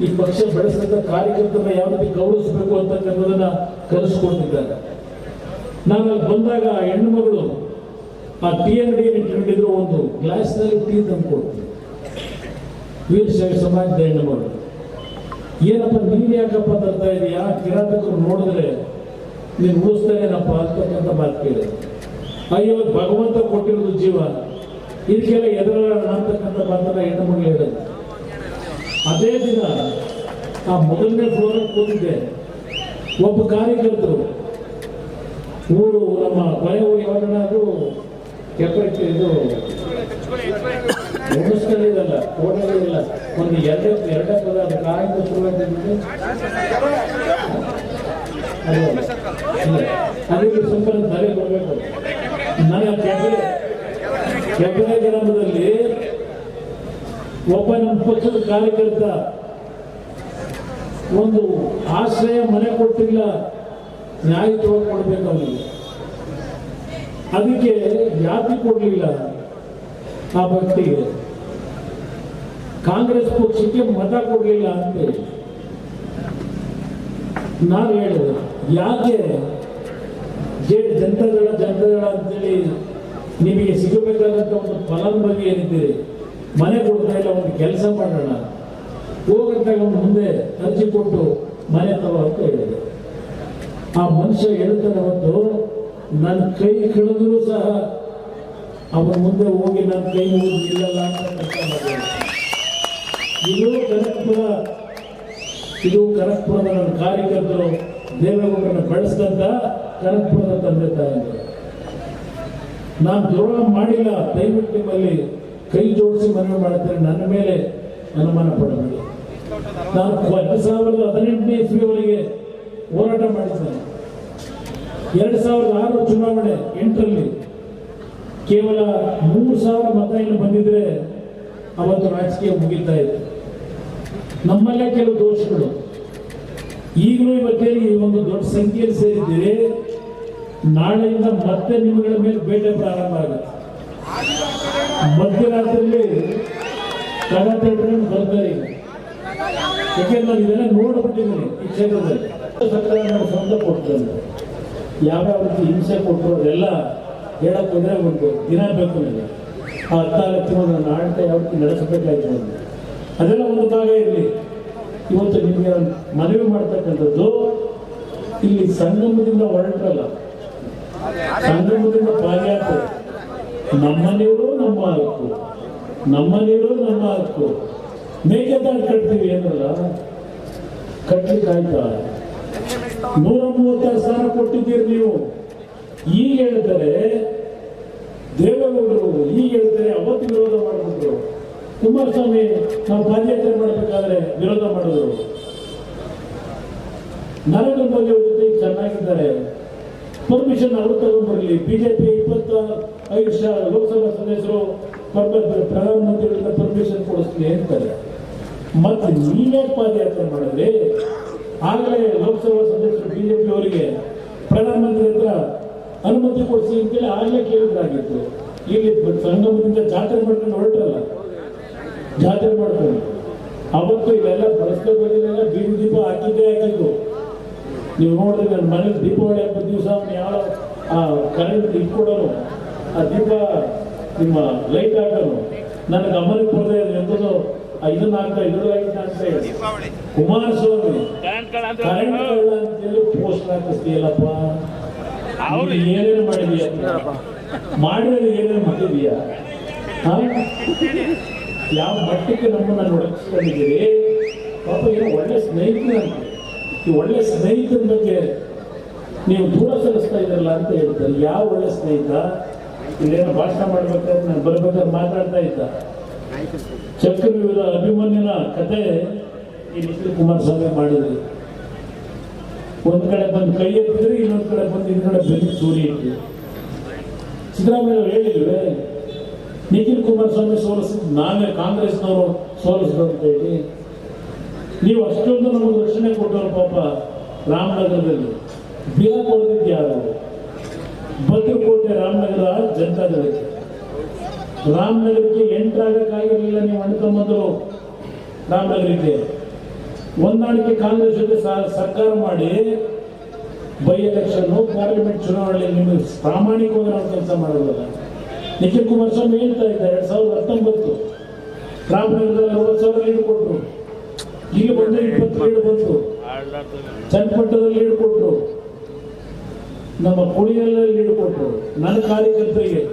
ಈ ಪಕ್ಷ ಬೆಳೆಸಿದ ಕಾರ್ಯಕರ್ತರನ್ನ ಯಾವ ರೀತಿ ಗೌರವಿಸಬೇಕು ಅಂತಕ್ಕಂಥದನ್ನ ಕಲಿಸ್ಕೊಟ್ಟಿದ್ದಾರೆ. ನಾನು ಅಲ್ಲಿ ಬಂದಾಗ ಆ ಹೆಣ್ಣು ಮಗಳು ಆ ಟೀ ಅಂಗಡಿ ಇಟ್ಕೊಂಡಿದ್ರು, ಒಂದು ಗ್ಲಾಸ್ನಲ್ಲಿ ಟೀ ತಂದು ಕೊಡ್ತೀನಿ. ವೀರಶೈವ ಸಮಾಜದ ಹೆಣ್ಣು ಮಗಳು, ಏನಪ್ಪ ನೀನು ಯಾಕಪ್ಪ ತರ್ತಾ ಇದೀಯಾ, ಕಿರಾತಕರು ನೋಡಿದ್ರೆ ನೀನು ಉಳಿಸ್ತಾನೇನಪ್ಪ ಅಂತಕ್ಕಂಥ ಮಾತು ಕೇಳಿ. ಅಯ್ಯೋ ಭಗವಂತ ಕೊಟ್ಟಿರೋದು ಜೀವ, ಇದಕ್ಕೆಲ್ಲ ಎದುರಲ್ಲ ಅಂತಕ್ಕಂಥ ಮಾತನ್ನ ಹೆಣ್ಣು ಮಗಳು ಹೇಳಿದ್ರು. ಅದೇ ದಿನ ಆ ಮೊದಲನೇ ಫ್ಲೋರ್ ಕೂತಿದ್ದೆ. ಒಬ್ಬ ಕಾರ್ಯಕರ್ತರು ಊರು ನಮ್ಮ ಮನೆ ಊರು ಯಾವಾಗನಾದ್ರು ಕೆಪಕ್ಕೆ ಇದು ಮುಗಿಸ್ಕೊಂಡಿದ್ದಲ್ಲ, ಓಡಲಿಲ್ಲ, ಒಂದು ಎರಡೇ ಪದ ಅದು ಕಾಯಿಂದ ಶುರುವಾಗಿದ್ದು ಅದಕ್ಕೆ ಸ್ವಲ್ಪ ತಲೆ ಬರಬೇಕು. ನನ್ನ ಕೆಪರೆ ಗ್ರಾಮದಲ್ಲಿ ಒಬ್ಬ ನಮ್ಮ ಪಕ್ಷದ ಕಾರ್ಯಕರ್ತ ಒಂದು ಆಶ್ರಯ ಮನೆ ಕೊಟ್ಟಿಲ್ಲ, ನ್ಯಾಯವಾಗಿ ಕೊಡ್ಬೇಕು ಅವನಿಗೆ. ಅದಕ್ಕೆ ಜಾತಿ ಕೊಡಲಿಲ್ಲ ಆ ವ್ಯಕ್ತಿಗೆ, ಕಾಂಗ್ರೆಸ್ ಪಕ್ಷಕ್ಕೆ ಮತ ಕೊಡಲಿಲ್ಲ ಅಂತೇಳಿ ನಾನು ಹೇಳಿದೆ. ಯಾಕೆ ಜನತಾದಳ ಅಂತೇಳಿ ನಿಮಗೆ ಸಿಗಬೇಕಾದಂತ ಒಂದು ಫಲಾನುಭವಿ ಏನಿದ್ದೀರಿ, ಮನೆ ಕೊಡ್ತಾ ಇಲ್ಲ, ಒಂದು ಕೆಲಸ ಮಾಡೋಣ, ಹೋಗಂತಾಗ ಮುಂದೆ ಅರ್ಜಿ ಕೊಟ್ಟು ಮನೆ ತಗೋ ಅಂತ ಹೇಳಿದೆ. ಆ ಮನುಷ್ಯ ಹೇಳ್ತಾನೆ, ಅವತ್ತು ನನ್ನ ಕೈ ಕೆಳದರೂ ಸಹ ಅವನ ಮುಂದೆ ಹೋಗಿ ನನ್ನ ಕೈ ಮುಗಿದಿಲ್ಲ ಅಂತ. ಇದು ಕನಕಪುರದ ನನ್ನ ಕಾರ್ಯಕರ್ತರು ದೇವೇಗೌಡರನ್ನ ಬೆಳೆಸಿದಂತ ಕನಕಪುರದ ತಂದೆ ತಾಯಿಗಳು. ನಾನು ದ್ರೋಹ ಮಾಡಿಲ್ಲ, ದಯವಿಟ್ಟು ನಿಮ್ಮಲ್ಲಿ ಕೈ ಜೋಡಿಸಿ ಮನವಿ ಮಾಡುತ್ತೇನೆ, ನನ್ನ ಮೇಲೆ ಅನುಮಾನ ಪಡಬೇಡಿ. ನಾನು 2018ನೇ ಇಸ್ವಿಯವರೆಗೆ ಹೋರಾಟ ಮಾಡಿದ್ದೇನೆ. 2006 ಚುನಾವಣೆ 8ರಲ್ಲಿ ಕೇವಲ 3,000 ಮತ ಏನು ಬಂದಿದ್ರೆ ಅವತ್ತು ರಾಜಕೀಯ ಮುಗಿತಾ ಇತ್ತು. ನಮ್ಮಲ್ಲೇ ಕೆಲವು ದೋಷಗಳು, ಈಗಲೂ ಇವತ್ತೇನು ಈ ಒಂದು ದೊಡ್ಡ ಸಂಖ್ಯೆಯಲ್ಲಿ ಸೇರಿದ್ದೀರಿ, ನಾಳೆಯಿಂದ ಮತ್ತೆ ನಿಮ್ಮಗಳ ಮೇಲೆ ಬೇಟೆ ಪ್ರಾರಂಭ ಆಗುತ್ತೆ. ಮಧ್ಯರಾತ್ರಿಯಲ್ಲಿ ಕರಾಟೆ ಬರ್ತಾರೆ. ಯಾಕೆಂದ್ರೆ ನಾನು ಇದೆಲ್ಲ ನೋಡ್ಬಿಟ್ಟಿದ್ದೀನಿ ಈ ಕ್ಷೇತ್ರದಲ್ಲಿ. ಸರ್ಕಾರ ನಾವು ಸ್ವಂತ ಕೊಡ್ತಾರೆ, ಯಾವ್ಯಾವ ರೀತಿ ಹಿಂಸೆ ಕೊಟ್ಟರು ಅದೆಲ್ಲ ಹೇಳಕ್ ಹೋದ್ರೆ ಒಂದು ದಿನ ಬೇಕು ನನಗೆ. ಆ 14 ನನ್ನ ಆಡಳಿತ ಯಾವ ರೀತಿ ನಡೆಸಬೇಕಾಯ್ತು ಅಂತ ಅದೆಲ್ಲ ಒಂದು ಭಾಗ ಇರಲಿ. ಇವತ್ತು ನಿಮಗೆ ಮನವಿ ಮಾಡ್ತಕ್ಕಂಥದ್ದು, ಇಲ್ಲಿ ಸಂಗಮದಿಂದ ಹೊರಟಲ್ಲ, ಸಂಗಮದಿಂದ ಪಾದಯಾತ್ರೆ, ನಮ್ಮ ನೀರು ನಮ್ಮ ಹಕ್ಕು, ನಮ್ಮ ನೀರು ನಮ್ಮ ಹಕ್ಕು. ಮೇಕೆದಾಟು ಕಟ್ತೀವಿ ಏನಲ್ಲ, ಕಟ್ಲಿಕ್ಕೆ ಆಯ್ತಾ? 136 ಸ್ಥಾನ ಕೊಟ್ಟಿದ್ದೀರಿ ನೀವು. ಈಗ ಹೇಳ್ತಾರೆ ದೇವೇಗೌಡರು, ಈಗ ಹೇಳ್ತಾರೆ ಅವತ್ತು ವಿರೋಧ ಮಾಡಬೇಕು. ಕುಮಾರಸ್ವಾಮಿ ನಾವು ಪಾದಯಾತ್ರೆ ಮಾಡಬೇಕಾದ್ರೆ ವಿರೋಧ ಮಾಡಿದ್ರು. ನರೇಂದ್ರ ಮೋದಿ ಅವ್ರ ಜೊತೆ ಚೆನ್ನಾಗಿದ್ದಾರೆ, ಪರ್ಮಿಷನ್ ಅವರು ತಗೊಂಡ್ಬರಲಿ. ಬಿಜೆಪಿ 25 ಲೋಕಸಭಾ ಸದಸ್ಯರು ಪ್ರಧಾನಮಂತ್ರಿಗಳಿಂದ ಪರ್ಮಿಷನ್ ಕೊಡಿಸ್ಲಿ ಅಂತಾರೆ. ಮತ್ತೆ ನೀವೇ ಪಾದಯಾತ್ರೆ ಮಾಡಿದ್ರೆ ಆಗಲೇ ಲೋಕಸಭಾ ಸದಸ್ಯರು ಬಿಜೆಪಿ ಅವರಿಗೆ ಪ್ರಧಾನಮಂತ್ರಿ ಹತ್ರ ಅನುಮತಿ ಕೊಡಿಸಿ ಅಂತೇಳಿ ಆಗಲೇ ಕೇಳಿದ್ರಾಗಿತ್ತು. ಇಲ್ಲಿ ಸಂಗಮದಿಂದ ಜಾತ್ರೆ ಮಾಡ್ಕೊಂಡು ಹೊರಟ್ರಲ್ಲ, ಜಾತ್ರೆ ಮಾಡ್ಕೊಂಡು ಅವತ್ತು ಇಲ್ಲೆಲ್ಲ ರಸ್ತೆ ಬದಿಲೆಲ್ಲ ಬೀದಿ ದೀಪ ಹಾಕಿದ್ದು ನೀವು ನೋಡಿದ್ರೆ. ನನ್ನ ಮನೇಲಿ ದೀಪಾವಳಿ ಹಬ್ಬದ ದಿವಸ ಯಾವ ಕರೆಂಟ್ ಇಟ್ಕೊಡೋನು, ಆ ದೀಪ ನಿಮ್ಮ ಲೈಟ್ ಹಾಕೋನು ನನ್ನ ಗಮನಕ್ಕೆ ಬರದೆ ಎಂಥದ್ದು ಇದನ್ನ ಹಾಕ್ತಾ ಇದ್ರು ಲೈಟ್ ಅಂತ ಹೇಳಿ ಕುಮಾರಸ್ವಾಮಿ ಕರೆಂಟ್ ಅಂತೇಳಿ ಪೋಸ್ಟ್ ಹಾಕಿಸ್ತೀಯಲ್ಲಪ್ಪ. ಏನೇನು ಮಾಡಿದೀಯ, ಮಾಡಿದ್ರೆ ಏನೇನು ಮಾಡಿದೀಯಾ? ಯಾವ ಮಟ್ಟಕ್ಕೆ ನಮ್ಮನ್ನ ನೋಡಿಸ್ಕೊಂಡಿದ್ದೀರಿ? ಪಾಪ ಏನೋ ಒಳ್ಳೆ ಸ್ನೇಹಿತನ ಅಂತ, ಈ ಒಳ್ಳೆ ಸ್ನೇಹಿತನ ಬಗ್ಗೆ ನೀವು ದೂರ ಸರಿಸ್ತಾ ಇದ್ರಲ್ಲ ಅಂತ ಹೇಳ್ತಾರೆ. ಯಾವ ಒಳ್ಳೆ ಸ್ನೇಹಿತ? ಇಲ್ಲೇನೋ ಭಾಷಣ ಮಾಡ್ಬೇಕಾದ್ರೆ ನಾನು ಬರ್ಬೇಕಾದ್ರೆ ಮಾತಾಡ್ತಾ ಇದ್ದ ಚಕ್ರವ್ಯೂಹದ ಅಭಿಮನ್ಯನ ಕತೆ ಈ ನಿಖಿಲ್ ಕುಮಾರಸ್ವಾಮಿ ಮಾಡಿದ್ರಿ. ಒಂದ್ ಕಡೆ ಬಂದು ಕೈ ಎತ್ತಿದ್ರಿ, ಇನ್ನೊಂದ್ ಕಡೆ ಬಂದು ಇನ್ನೊಂದ್ ಕಡೆ ಬೆಂಕಿ ಸೂರಿ ಇಟ್ರಿ. ಸಿದ್ದರಾಮಯ್ಯ ಅವರು ಹೇಳಿದ್ವಿ ನಿಖಿಲ್ ಕುಮಾರಸ್ವಾಮಿ ಸೋಲಿಸಿದ್ ನಾವೇ, ಕಾಂಗ್ರೆಸ್ನವರು ಸೋಲಿಸಿದ್ರು ಅಂತ ಹೇಳಿ. ನೀವು ಅಷ್ಟೊಂದು ನಮಗೆ ರಕ್ಷಣೆ ಕೊಟ್ಟವರು ಪಾಪ. ರಾಮನಗರದಲ್ಲಿ ಬಿಲ ಕೊಡದಿದ್ದು ಯಾರು? ಭದ್ರಕೋಟೆ ರಾಮನಗರ ಜನತಾದಳಕ್ಕೆ. ರಾಮನಗರಕ್ಕೆ ಎಂಟ್ರಾಗಕ್ಕಾಗಿರಲಿಲ್ಲ, ನೀವು ಅಣ್ತಮ್ಮಂದರು ರಾಮನಗರಕ್ಕೆ ಹೊಂದಾಣಿಕೆ ಕಾಂಗ್ರೆಸ್ ಜೊತೆ ಸರ್ಕಾರ ಮಾಡಿ ಬೈ ಎಲೆಕ್ಷನ್ ಪಾರ್ಲಿಮೆಂಟ್ ಚುನಾವಣೆಯಲ್ಲಿ ನಿಮಗೆ ಪ್ರಾಮಾಣಿಕವಾಗಿ ನಾವು ಕೆಲಸ ಮಾಡೋದಲ್ಲ. ನಿಖಿಲ್ ಕುಮಾರಸ್ವಾಮಿ ಹೇಳ್ತಾ ಇದ್ದಾರೆ 2019 ರಾಮನಗರದಲ್ಲಿ 60,000 ಲೀಡ್ ಕೊಟ್ಟರು, ಇಲ್ಲಿ ಬಂದು 20 ಲೀಡ್ ಬಂತು, ಚನ್ನಪಟ್ಟಣದಲ್ಲಿ ಲೀಡ್ ಕೊಟ್ಟರು, ನಮ್ಮ ಕುಣಿಯಲ್ಲಿ ಲೀಡ್ ಕೊಟ್ಟರು. ನನ್ನ ಕಾರ್ಯಕರ್ತರಿಗೆ,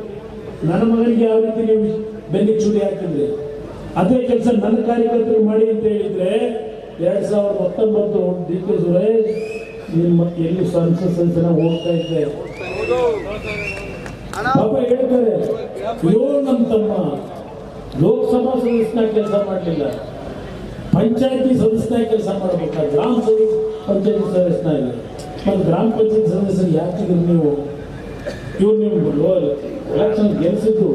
ನನ್ನ ಮಗನಿಗೆ ಯಾವ ರೀತಿ ನೀವು ಬೆನ್ನಿಗೆ ಚೂರಿ ಹಾಕಿದ್ರಿ ಅದೇ ಕೆಲಸ ನನ್ನ ಕಾರ್ಯಕರ್ತರಿಗೆ ಮಾಡಿ ಅಂತ ಹೇಳಿದ್ರೆ 2019 ಡಿ ಕೆ ಸುರೇಶ್ ನಿಮ್ಮ ಎಲ್ಲಿ ಸಂಸತ್ ಸದಸ್ಯನ ಹೋಗ್ತಾ ಇದ್ದೆ ಪಾಪ ಹೇಳ್ತಾರೆ. ಇವರು ನಮ್ಮ ತಮ್ಮ ಲೋಕಸಭಾ ಸದಸ್ಯನ ಕೆಲಸ ಮಾಡಲಿಲ್ಲ, ಪಂಚಾಯತಿ ಸದಸ್ಯನ ಕೆಲಸ ಮಾಡಬೇಕಾ, ಗ್ರಾಮ ಪಂಚಾಯತಿ ಸದಸ್ಯನಾಗಿ. ಮತ್ತು ಗ್ರಾಮ ಪಂಚಾಯತಿ ಸದಸ್ಯರು ಯಾಕಿದ್ರು ನೀವು? ಇವ್ರು ನೀವು ಎಲೆಕ್ಷನ್ ಗೆಲ್ಸಿದ್ದು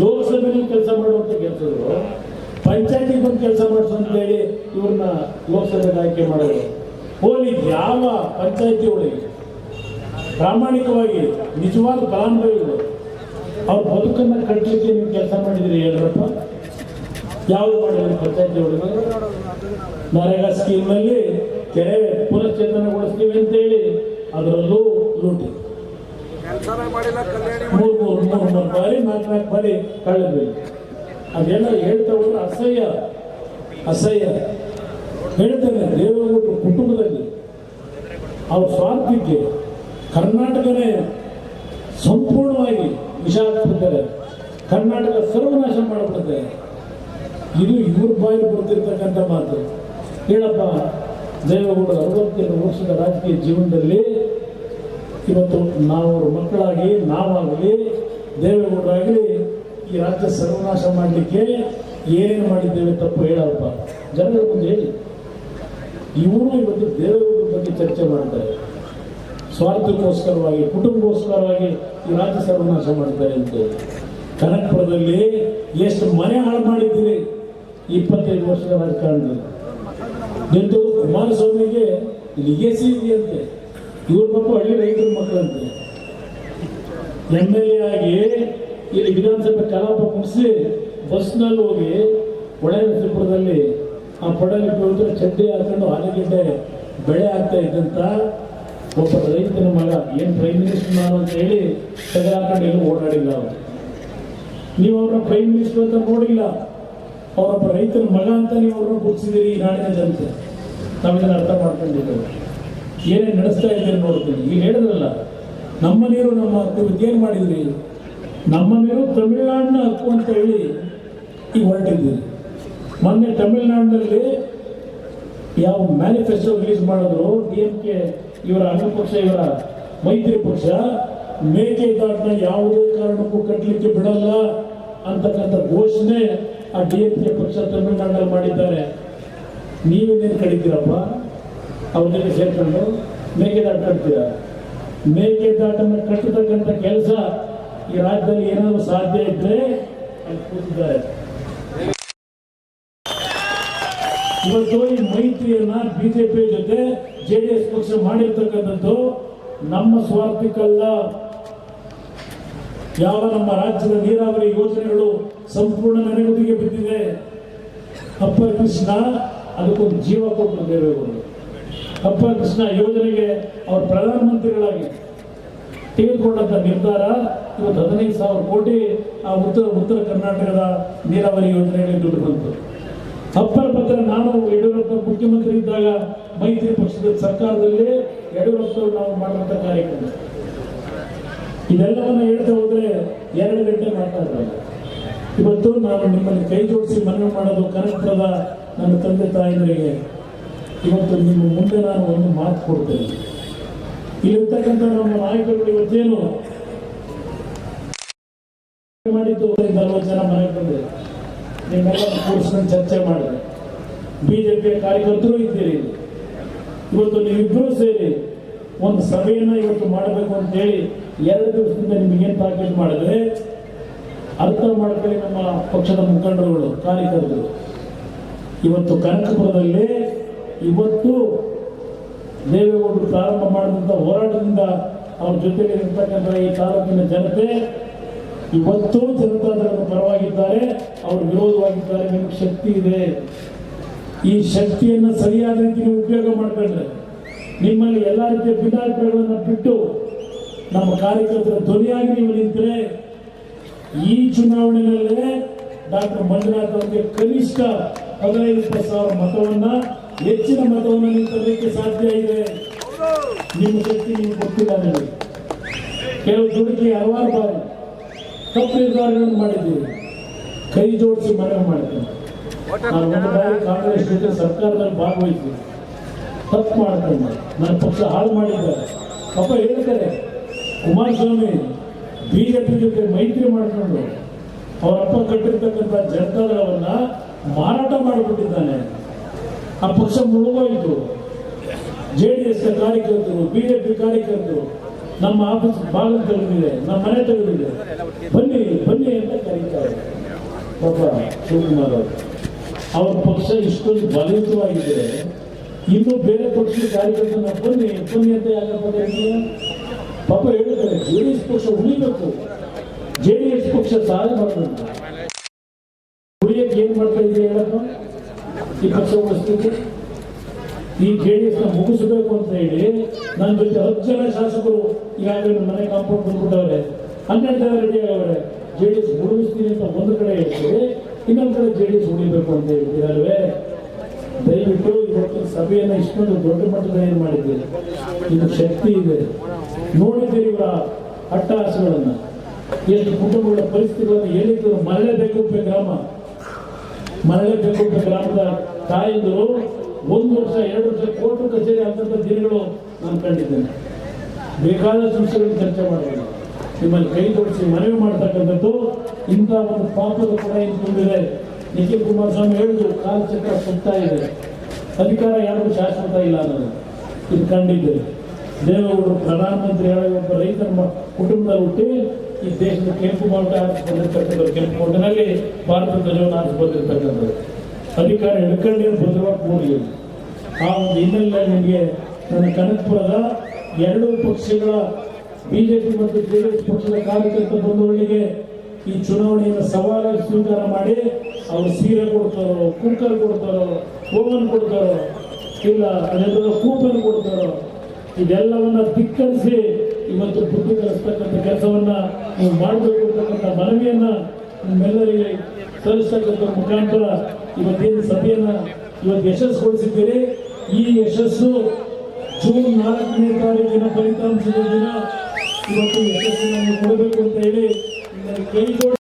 ಲೋಕಸಭೆಯಲ್ಲಿ ಕೆಲಸ ಮಾಡುವಂತ ಗೆಲ್ಸಿದ್ರು, ಪಂಚಾಯತಿ ಬಂದು ಕೆಲಸ ಮಾಡಿಸು ಅಂತ ಹೇಳಿ ಇವ್ರನ್ನ ಲೋಕಸಭೆಗೆ ಆಯ್ಕೆ ಮಾಡೋದು. ಹೋಲಿ ಯಾವ ಪಂಚಾಯತಿ ಒಳಗೆ ಪ್ರಾಮಾಣಿಕವಾಗಿ ನಿಜವಾದ ಫಲಾನುಭವಿಗಳು ಅವ್ರ ಬದುಕನ್ನು ಕಟ್ಟಲಿಕ್ಕೆ ನೀವು ಕೆಲಸ ಮಾಡಿದಿರಿ ಹೇಳ್ರಪ್ಪ? ಯಾವುದು ಮಾಡಿದ್ರಿ ಪಂಚಾಯತಿ ಒಳಗೆ? ನರೇಗಾ ಸ್ಕೀಮ್ನಲ್ಲಿ ಕೆರೆ ಪುನಶ್ಚೇತನಗೊಳಿಸ್ತೀವಿ ಅಂತೇಳಿ ಅದರಲ್ಲೂ ಲೂಟಿ. 3 ಬಾರಿ 4 ಬಾರಿ ಕಳೆದ್ವಿ. ಅದೆಲ್ಲ ಹೇಳ್ತಾ ಹೋದ್ರೆ ಅಸಹ್ಯ ಹೇಳ್ತಾರೆ. ದೇವೇಗೌಡರ ಕುಟುಂಬದಲ್ಲಿ ಅವ್ರ ಸ್ವಾರ್ಥಕ್ಕೆ ಕರ್ನಾಟಕನೇ ಸಂಪೂರ್ಣವಾಗಿ ವಿಷ ಹಾಕ್ಬಿಡ್ತಾರೆ, ಕರ್ನಾಟಕ ಸರ್ವನಾಶ ಮಾಡಿಬಿಡ್ತಾರೆ. ಇದು ಇವ್ರ ಬಾಯಿ ಬರ್ತಿರ್ತಕ್ಕಂಥ ಮಾತು. ಹೇಳಪ್ಪ, ದೇವೇಗೌಡರ 62 ವರ್ಷದ ರಾಜಕೀಯ ಜೀವನದಲ್ಲಿ ಇವತ್ತು ನಾವು ಅವ್ರ ಮಕ್ಕಳಾಗಿ ನಾವಾಗಲಿ ದೇವೇಗೌಡರಾಗಲಿ ಈ ರಾಜ್ಯ ಸರ್ವನಾಶ ಮಾಡಲಿಕ್ಕೆ ಏನು ಮಾಡಿದ್ದೇವೆ ತಪ್ಪು ಹೇಳಪ್ಪ, ಜನರ ಮುಂದೆ ಹೇಳಿ. ಇವರು ಇವತ್ತು ದೇವೇಗೌಡರ ಬಗ್ಗೆ ಚರ್ಚೆ ಮಾಡ್ತಾರೆ, ಸ್ವಾರ್ಥಕ್ಕೋಸ್ಕರವಾಗಿ ಕುಟುಂಬಕ್ಕೋಸ್ಕರವಾಗಿ ಈ ರಾಜ್ಯ ಸರ್ವನಾಶ ಮಾಡ್ತಾರೆ ಅಂತ. ಕನಕಪುರದಲ್ಲಿ ಎಷ್ಟು ಮನೆ ಹಾಳು ಮಾಡಿದ್ದೀರಿ 25 ವರ್ಷದ ರಾಜಕಾರಣದಲ್ಲಿ. ಎಂದು ಕುಮಾರಸ್ವಾಮಿಗೆ ಲಿಗೇಸಿ ಇದೆಯಂತೆ, ಇವ್ರ ಮಕ್ಕಳು ಹಳ್ಳಿ ರೈತರ ಮಕ್ಕಳಂತೆ. MLA ಆಗಿ ಇಲ್ಲಿ ವಿಧಾನಸಭೆ ಕಲಾಪ ಮುಗಿಸಿ ಬಸ್ನಲ್ಲಿ ಹೋಗಿ ಹೊಳೆನರಸೀಪುರದಲ್ಲಿ ಆ ಪಡಲಿ ಹೋದ್ರೆ ಚಡ್ಡಿ ಹಾಕೊಂಡು ಆಲೂಗೆಡ್ಡೆ ಬೆಳೆ ಆಗ್ತಾ ಇದ್ದಂತ ಒಬ್ಬ ರೈತನ ಮಗ ಏನು ಪ್ರೈಮ್ ಮಿನಿಸ್ಟರ್ ನಾನು ಅಂತ ಹೇಳಿ ತೆಗೆದುಹಾಕೊಂಡು ಎಲ್ಲೂ ಓಡಾಡಿಲ್ಲ ಅವರು. ನೀವು ಅವ್ರನ್ನ ಪ್ರೈಮ್ ಮಿನಿಸ್ಟರ್ ಅಂತ ನೋಡಿಲ್ಲ, ಅವರೊಬ್ಬ ರೈತನ ಮಗ ಅಂತ ನೀವು ಅವ್ರನ್ನ ಗುರುತಿಸಿದ್ದೀರಿ ಈ ನಾಡಿನ ಜನತೆ. ನಾವಿದನ್ನು ಅರ್ಥ ಮಾಡ್ಕೊಂಡಿದ್ದೇವೆ. ಏನೇನು ನಡೆಸ್ತಾ ಇದ್ದೀರಿ ನೋಡ್ತೀನಿ. ಈಗ ಹೇಳಿದ್ರಲ್ಲ ನಮ್ಮ ನೀರು ನಮ್ಮ ಹಕ್ಕು, ಏನು ಮಾಡಿದ್ರಿ? ನಮ್ಮ ನೀರು ತಮಿಳುನಾಡಿನ ಹಕ್ಕು ಅಂತ ಹೇಳಿ ಈಗ ಹೊರಟಿದ್ದೀರಿ. ಮೊನ್ನೆ ತಮಿಳುನಾಡಿನಲ್ಲಿ ಯಾವ ಮ್ಯಾನಿಫೆಸ್ಟೋ ರಿಲೀಸ್ ಮಾಡಿದ್ರು DMK ಇವರ ಅಂಗಪಕ್ಷ, ಇವರ ಮೈತ್ರಿ ಪಕ್ಷ, ಮೇಕೆದಾಟನ್ನ ಯಾವುದೇ ಕಾರಣಕ್ಕೂ ಕಟ್ಟಲಿಕ್ಕೆ ಬಿಡಲ್ಲ ಅಂತಕ್ಕಂಥ ಘೋಷಣೆ ಆ DMK ಪಕ್ಷ ತಮಿಳುನಾಡಲ್ಲಿ ಮಾಡಿದ್ದಾರೆ. ನೀವೇನೇನು ಕಡಿತೀರಪ್ಪ ಅವ್ರ ಜೊತೆ ಸೇರ್ಕೊಂಡು ಮೇಕೆದಾಟು ಕಟ್ತೀರಾ? ಮೇಕೆದಾಟನ್ನು ಕಟ್ಟತಕ್ಕಂಥ ಕೆಲಸ ಈ ರಾಜ್ಯದಲ್ಲಿ ಏನಾದರೂ ಸಾಧ್ಯ ಇದ್ರೆ ಅಲ್ಲಿ ಕೂತಿದ್ದಾರೆ. ಇವತ್ತು ಈ ಮೈತ್ರಿಯನ್ನ ಬಿಜೆಪಿ ಜೊತೆ JDS ಪಕ್ಷ ಮಾಡಿರ್ತಕ್ಕಂಥದ್ದು ನಮ್ಮ ಸ್ವಾರ್ಥಕ್ಕಲ್ಲ. ಯಾವ ನಮ್ಮ ರಾಜ್ಯದ ನೀರಾವರಿ ಯೋಜನೆಗಳು ಸಂಪೂರ್ಣ ನೆನೆಗುದಿಗೆ ಬಿದ್ದಿದೆ. ಅಪ್ಪರ್ ಕೃಷ್ಣ ಅದಕ್ಕೊಂದು ಜೀವ ಕೊಟ್ಟರು ದೇವೇಗೌಡರು. ಅಪ್ಪರ್ ಕೃಷ್ಣ ಯೋಜನೆಗೆ ಅವರು ಪ್ರಧಾನಮಂತ್ರಿಗಳಾಗಿ ತೆಗೆದುಕೊಂಡಂತ ನಿರ್ಧಾರ ಇವತ್ತು 15,000 ಕೋಟಿ ಆ ಉತ್ತರ ಕರ್ನಾಟಕದ ನೀರಾವರಿ ಯೋಜನೆಗಳಿಗೆ ದುಡ್ಡು ಬಂತು. ಅಪ್ಪರ್ ಪತ್ರ ನಾನು ಯಡಿಯೂರಪ್ಪ ಮುಖ್ಯಮಂತ್ರಿ ಇದ್ದಾಗ ಮೈತ್ರಿ ಪಕ್ಷದ ಸರ್ಕಾರದಲ್ಲಿ ಯಡಿಯೂರಪ್ಪ ನಾವು ಮಾಡುವಂತ ಕಾರ್ಯಕ್ರಮ ಇದೆಲ್ಲವನ್ನ ಹೇಳ್ತಾ ಹೋದ್ರೆ 2 ಗಂಟೆ ಮಾತಾಡ್ತಾರೆ. ಇವತ್ತು ನಾನು ನಿಮ್ಮಲ್ಲಿ ಕೈ ಜೋಡಿಸಿ ಮನವಿ ಮಾಡೋದು ಕನಕಪುರದ ನನ್ನ ತಂದೆ ತಾಯಿಯರಿಗೆ, ಇವತ್ತು ನಿಮ್ಮ ಮುಂದೆ ನಾನು ಒಂದು ಮಾತು ಕೊಡ್ತೇನೆ. ಇಲ್ಲಿರ್ತಕ್ಕಂಥ ನಮ್ಮ ನಾಯಕರುಗಳು ಇವತ್ತೇನು ಮಾಡಿದ್ದು 40 ಜನ ಮನೆಗೆ ಬಂದಿದೆ, ನಿಮ್ಮೆಲ್ಲ ಕೂರಿಸ್ಕೊಂಡು ಚರ್ಚೆ ಮಾಡಿದೆ. ಬಿಜೆಪಿಯ ಕಾರ್ಯಕರ್ತರು ಇದ್ದೀರಿ. ಇವತ್ತು ನೀವಿಬ್ಬರೂ ಸೇರಿ ಒಂದು ಸಭೆಯನ್ನ ಇವತ್ತು ಮಾಡಬೇಕು ಅಂತ ಹೇಳಿ 2 ದಿವಸದಿಂದ ನಿಮಗೇನು ತಾಕೀತು ಮಾಡಿದ್ರೆ ಅರ್ಥ ಮಾಡ್ಕೊಳ್ಳಿ. ನಮ್ಮ ಪಕ್ಷದ ಮುಖಂಡರುಗಳು ಕಾರ್ಯಕರ್ತರು ಇವತ್ತು ಕನಕಪುರದಲ್ಲಿ ಇವತ್ತು ದೇವೇಗೌಡರು ಪ್ರಾರಂಭ ಮಾಡಿದಂಥ ಹೋರಾಟದಿಂದ ಅವ್ರ ಜೊತೆಗೆ ಇರ್ತಕ್ಕಂಥ ಈ ತಾಲೂಕಿನ ಜನತೆ ಇವತ್ತು ಜನತಾದಳದ ಪರವಾಗಿದ್ದಾರೆ, ಅವರು ವಿರೋಧವಾಗಿದ್ದಾರೆ. ನಿಮಗೆ ಶಕ್ತಿ ಇದೆ. ಈ ಶಕ್ತಿಯನ್ನು ಸರಿಯಾದ ರೀತಿ ನೀವು ಉಪಯೋಗ ಮಾಡ್ಕೊಂಡ್ರೆ ನಿಮ್ಮಲ್ಲಿ ಎಲ್ಲ ರೀತಿಯ ಭಿನ್ನಾಭಿಪ್ರಾಯಗಳನ್ನು ಬಿಟ್ಟು ನಮ್ಮ ಕಾರ್ಯಕರ್ತರ ಧ್ವನಿಯಾಗಿ ನೀವು ನಿಂತರೆ ಈ ಚುನಾವಣೆಯಲ್ಲೇ ಡಾಕ್ಟರ್ ಮಂಜುನಾಥ್ ಅವರಿಗೆ ಕನಿಷ್ಠ 15,000 ಮತವನ್ನ ಹೆಚ್ಚಿನ ಮತವನ್ನು ನೀವು ತರಲಿಕ್ಕೆ ಸಾಧ್ಯ ಇದೆ. ನಿಮ್ಮ ಶಕ್ತಿ ನೀವು ಗೊತ್ತಿಲ್ಲ. ನಿಮಗೆ ಕೆಲವು ದುಡುಕಿ ಹಲವಾರು ಬಾರಿ ತಪ್ಪು ನಿರ್ಧಾರಗಳನ್ನು ಮಾಡಿದ್ದೀವಿ. ಕೈ ಜೋಡಿಸಿ ಮನವಿ ಮಾಡ್ತೀನಿ. ನಾನು ಒಂದು ಬಾರಿ ಕಾಂಗ್ರೆಸ್ ಜೊತೆ ಸರ್ಕಾರದಲ್ಲಿ ಭಾಗವಹಿಸಿ ತಪ್ಪು ಮಾಡ್ಕೊಂಡು ನನ್ನ ಪಕ್ಷ ಹಾಳು ಮಾಡಿದ್ದಾರೆ. ಪಾಪ ಹೇಳ್ತಾರೆ ಕುಮಾರಸ್ವಾಮಿ ಬಿಜೆಪಿ ಜೊತೆ ಮೈತ್ರಿ ಮಾಡಿಕೊಂಡು ಅವರಪ್ಪ ಕಟ್ಟಿರ್ತಕ್ಕಂಥ ಜನತಾದಳವನ್ನ ಮಾರಾಟ ಮಾಡಿಬಿಟ್ಟಿದ್ದಾನೆ. ಆ ಪಕ್ಷ ಮುಳುಗೋಯಿತು. JDS ಕಾರ್ಯಕರ್ತರು, ಬಿಜೆಪಿ ಕಾರ್ಯಕರ್ತರು ನಮ್ಮ ಆಫೀಸ್ ಭಾಗ ತೆಗೆದಿದೆ, ನಮ್ಮ ಮನೆ ತೆಗೆದಿದೆ, ಬನ್ನಿ ಬನ್ನಿ ಅಂತ ಕರೀತಾರೆ. ಪಾಪ ಶಿವಕುಮಾರ್ ಅವರು ಅವ್ರ ಪಕ್ಷ ಇಷ್ಟೊಂದು ಬಲಿತವಾಗಿದೆ. ಇನ್ನು ಬೇರೆ ಪಕ್ಷದ ಕಾರ್ಯಕರ್ತರನ್ನ ಬನ್ನಿ ಬನ್ನಿ ಅಂತ ಯಾಕಪ್ಪ ಹೇಳ್ತೀವಿ? ಪಾಪ ಹೇಳಿದ್ದಾರೆ JDS ಪಕ್ಷ ಉಳಿಬೇಕು, JDS ಪಕ್ಷ ಸಹಾಯ ಮಾಡಬೇಕು. ಉಳಿಯಕ್ಕೆ ಏನ್ ಮಾಡ್ತಾ ಇದೀವಿ ಹೇಳಪ್ಪ? ಈ ಪಕ್ಷ ಉಳಿಸ್ಬೇಕು, ಈ JDS ನ ಮುಗಿಸಬೇಕು ಅಂತ ಹೇಳಿ ನನ್ನ ಜೊತೆ 10 ಜನ ಶಾಸಕರು ಈಗಾಗಲೇ ಮನೆ ಕಾಂಪೌಂಡ್ ಬಂದ್ಬಿಟ್ಟವ್ರೆ. 12 ಜನ ರೆಡಿ ಆಗವ್ರೆ. JDS ಉಳಿಸ್ತೀನಿ ಅಂತ ಒಂದು ಕಡೆ ಹೇಳ್ತೀವಿ, ಇನ್ನೊಂದು ಕಡೆ JDS ಉಳಿಬೇಕು ಅಂತ ಹೇಳ್ತೀರಲ್ವೇ? ದಯವಿಟ್ಟು ಇವತ್ತು ಸಭೆಯನ್ನು ಇಷ್ಟೊಂದು ದೊಡ್ಡ ಮಟ್ಟದ ಏನು ಮಾಡಿದ್ದೀರಿ? ಇದು ಶಕ್ತಿ ಇದೆ. ನೋಡಿದ್ದೀರಿ ಇವರ ಅಟ್ಟಹಾಸಗಳನ್ನು, ಎಷ್ಟು ಕುಟುಂಬಗಳ ಪರಿಸ್ಥಿತಿಗಳನ್ನು ಹೇಳಿದ್ರು. ಮರಳೇಬೇಕುಪ್ಪೆ ಗ್ರಾಮದ ತಾಯಂದರು 1 ವರ್ಷ 2 ವರ್ಷ ಕೋರ್ಟು ಕಚೇರಿ ಅಂತಂಥ ದಿನಗಳು ನಾನು ಕಂಡಿದ್ದೇನೆ. ಬೇಕಾದಷ್ಟು ವಿಷಯಗಳನ್ನು ಚರ್ಚೆ ಮಾಡಬೇಕು. ನಿಮ್ಮಲ್ಲಿ ಕೈ ಜೋಡಿಸಿ ಮನವಿ ಮಾಡ್ತಕ್ಕಂಥದ್ದು ಇಂಥ ಒಂದು ಪಾಪದ ಕೂಡ ಇನ್ನು ತುಂಬಿದೆ. ನಿಖಿಲ್ ಕುಮಾರಸ್ವಾಮಿ ಹೇಳಿದ್ರು ಕಾಲಚಕ್ರ ಸುತ್ತಾ ಇದೆ, ಅಧಿಕಾರ ಯಾರಿಗೂ ಶಾಶ್ವತ ಇಲ್ಲ ಅನ್ನೋದು ಇದು ಕಂಡಿದ್ದೇವೆ. ದೇವೇಗೌಡರು ಪ್ರಧಾನಮಂತ್ರಿ ಹೇಳಿ ಒಬ್ಬ ರೈತರ ಕುಟುಂಬದಲ್ಲಿ ಹುಟ್ಟಿ ಈ ದೇಶದ ಕೆಂಪು ಬಾವುಟ ಹಾರಿಸಿಕೊಂಡಿರ್ತಕ್ಕಂಥದ್ದು, ಕೆಂಪು ಕೋಟೆನಲ್ಲಿ ಭಾರತ ಧ್ವಜವನ್ನು ಹಾರಿಸಿಕೊಂಡಿರ್ತಕ್ಕಂಥದ್ದು, ಅಧಿಕಾರ ಹಿಡ್ಕೊಂಡೇ ಭದ್ರವಾಗಿ ಕೂಡಲಿ. ಆ ಒಂದು ಹಿನ್ನೆಲೆ ನಿಮಗೆ ನನ್ನ ಕನಕಪುರದ 2 ಪಕ್ಷಗಳ ಬಿಜೆಪಿ ಮತ್ತು JDS ಪಕ್ಷದ ಕಾರ್ಯಕರ್ತ ಬಂಧುಗಳಿಗೆ ಈ ಚುನಾವಣೆಯನ್ನು ಸವಾಲಾಗಿ ಸ್ವೀಕಾರ ಮಾಡಿ ಅವರು ಸೀರೆ ಕೊಡ್ತಾರೋ, ಕುಕ್ಕರ್ ಕೊಡ್ತಾರೋ, ಓವನ್ ಕೊಡ್ತಾರೋ, ಇಲ್ಲ ಅದೆಲ್ಲ ಕೂಪನ್ ಕೊಡ್ತಾರೋ, ಇದೆಲ್ಲವನ್ನ ಧಿಕ್ಕರಿಸಿ ಇವತ್ತು ಬುದ್ಧಿ ಕಲಿಸ್ತಕ್ಕಂಥ ಕೆಲಸವನ್ನ ನೀವು ಮಾಡಬೇಕು ಅಂತಕ್ಕಂಥ ಮನವಿಯನ್ನ ನಿಮ್ಮೆಲ್ಲರಿಗೆ ಸಲ್ಲಿಸ್ತಕ್ಕಂಥ ಮುಖಾಂತರ ಇವತ್ತೇನು ಸಭೆಯನ್ನ ಇವತ್ತು ಯಶಸ್ಸುಗೊಳಿಸಿದ್ದೀರಿ. ಈ ಯಶಸ್ಸು ಜೂನ್ 4ನೇ ತಾರೀಕಿನ ಫಲಿತಾಂಶದ ದಿನ ಇವತ್ತು ಯಶಸ್ಸನ್ನು ಕೊಡಬೇಕು ಅಂತ ಹೇಳಿ ಕೈ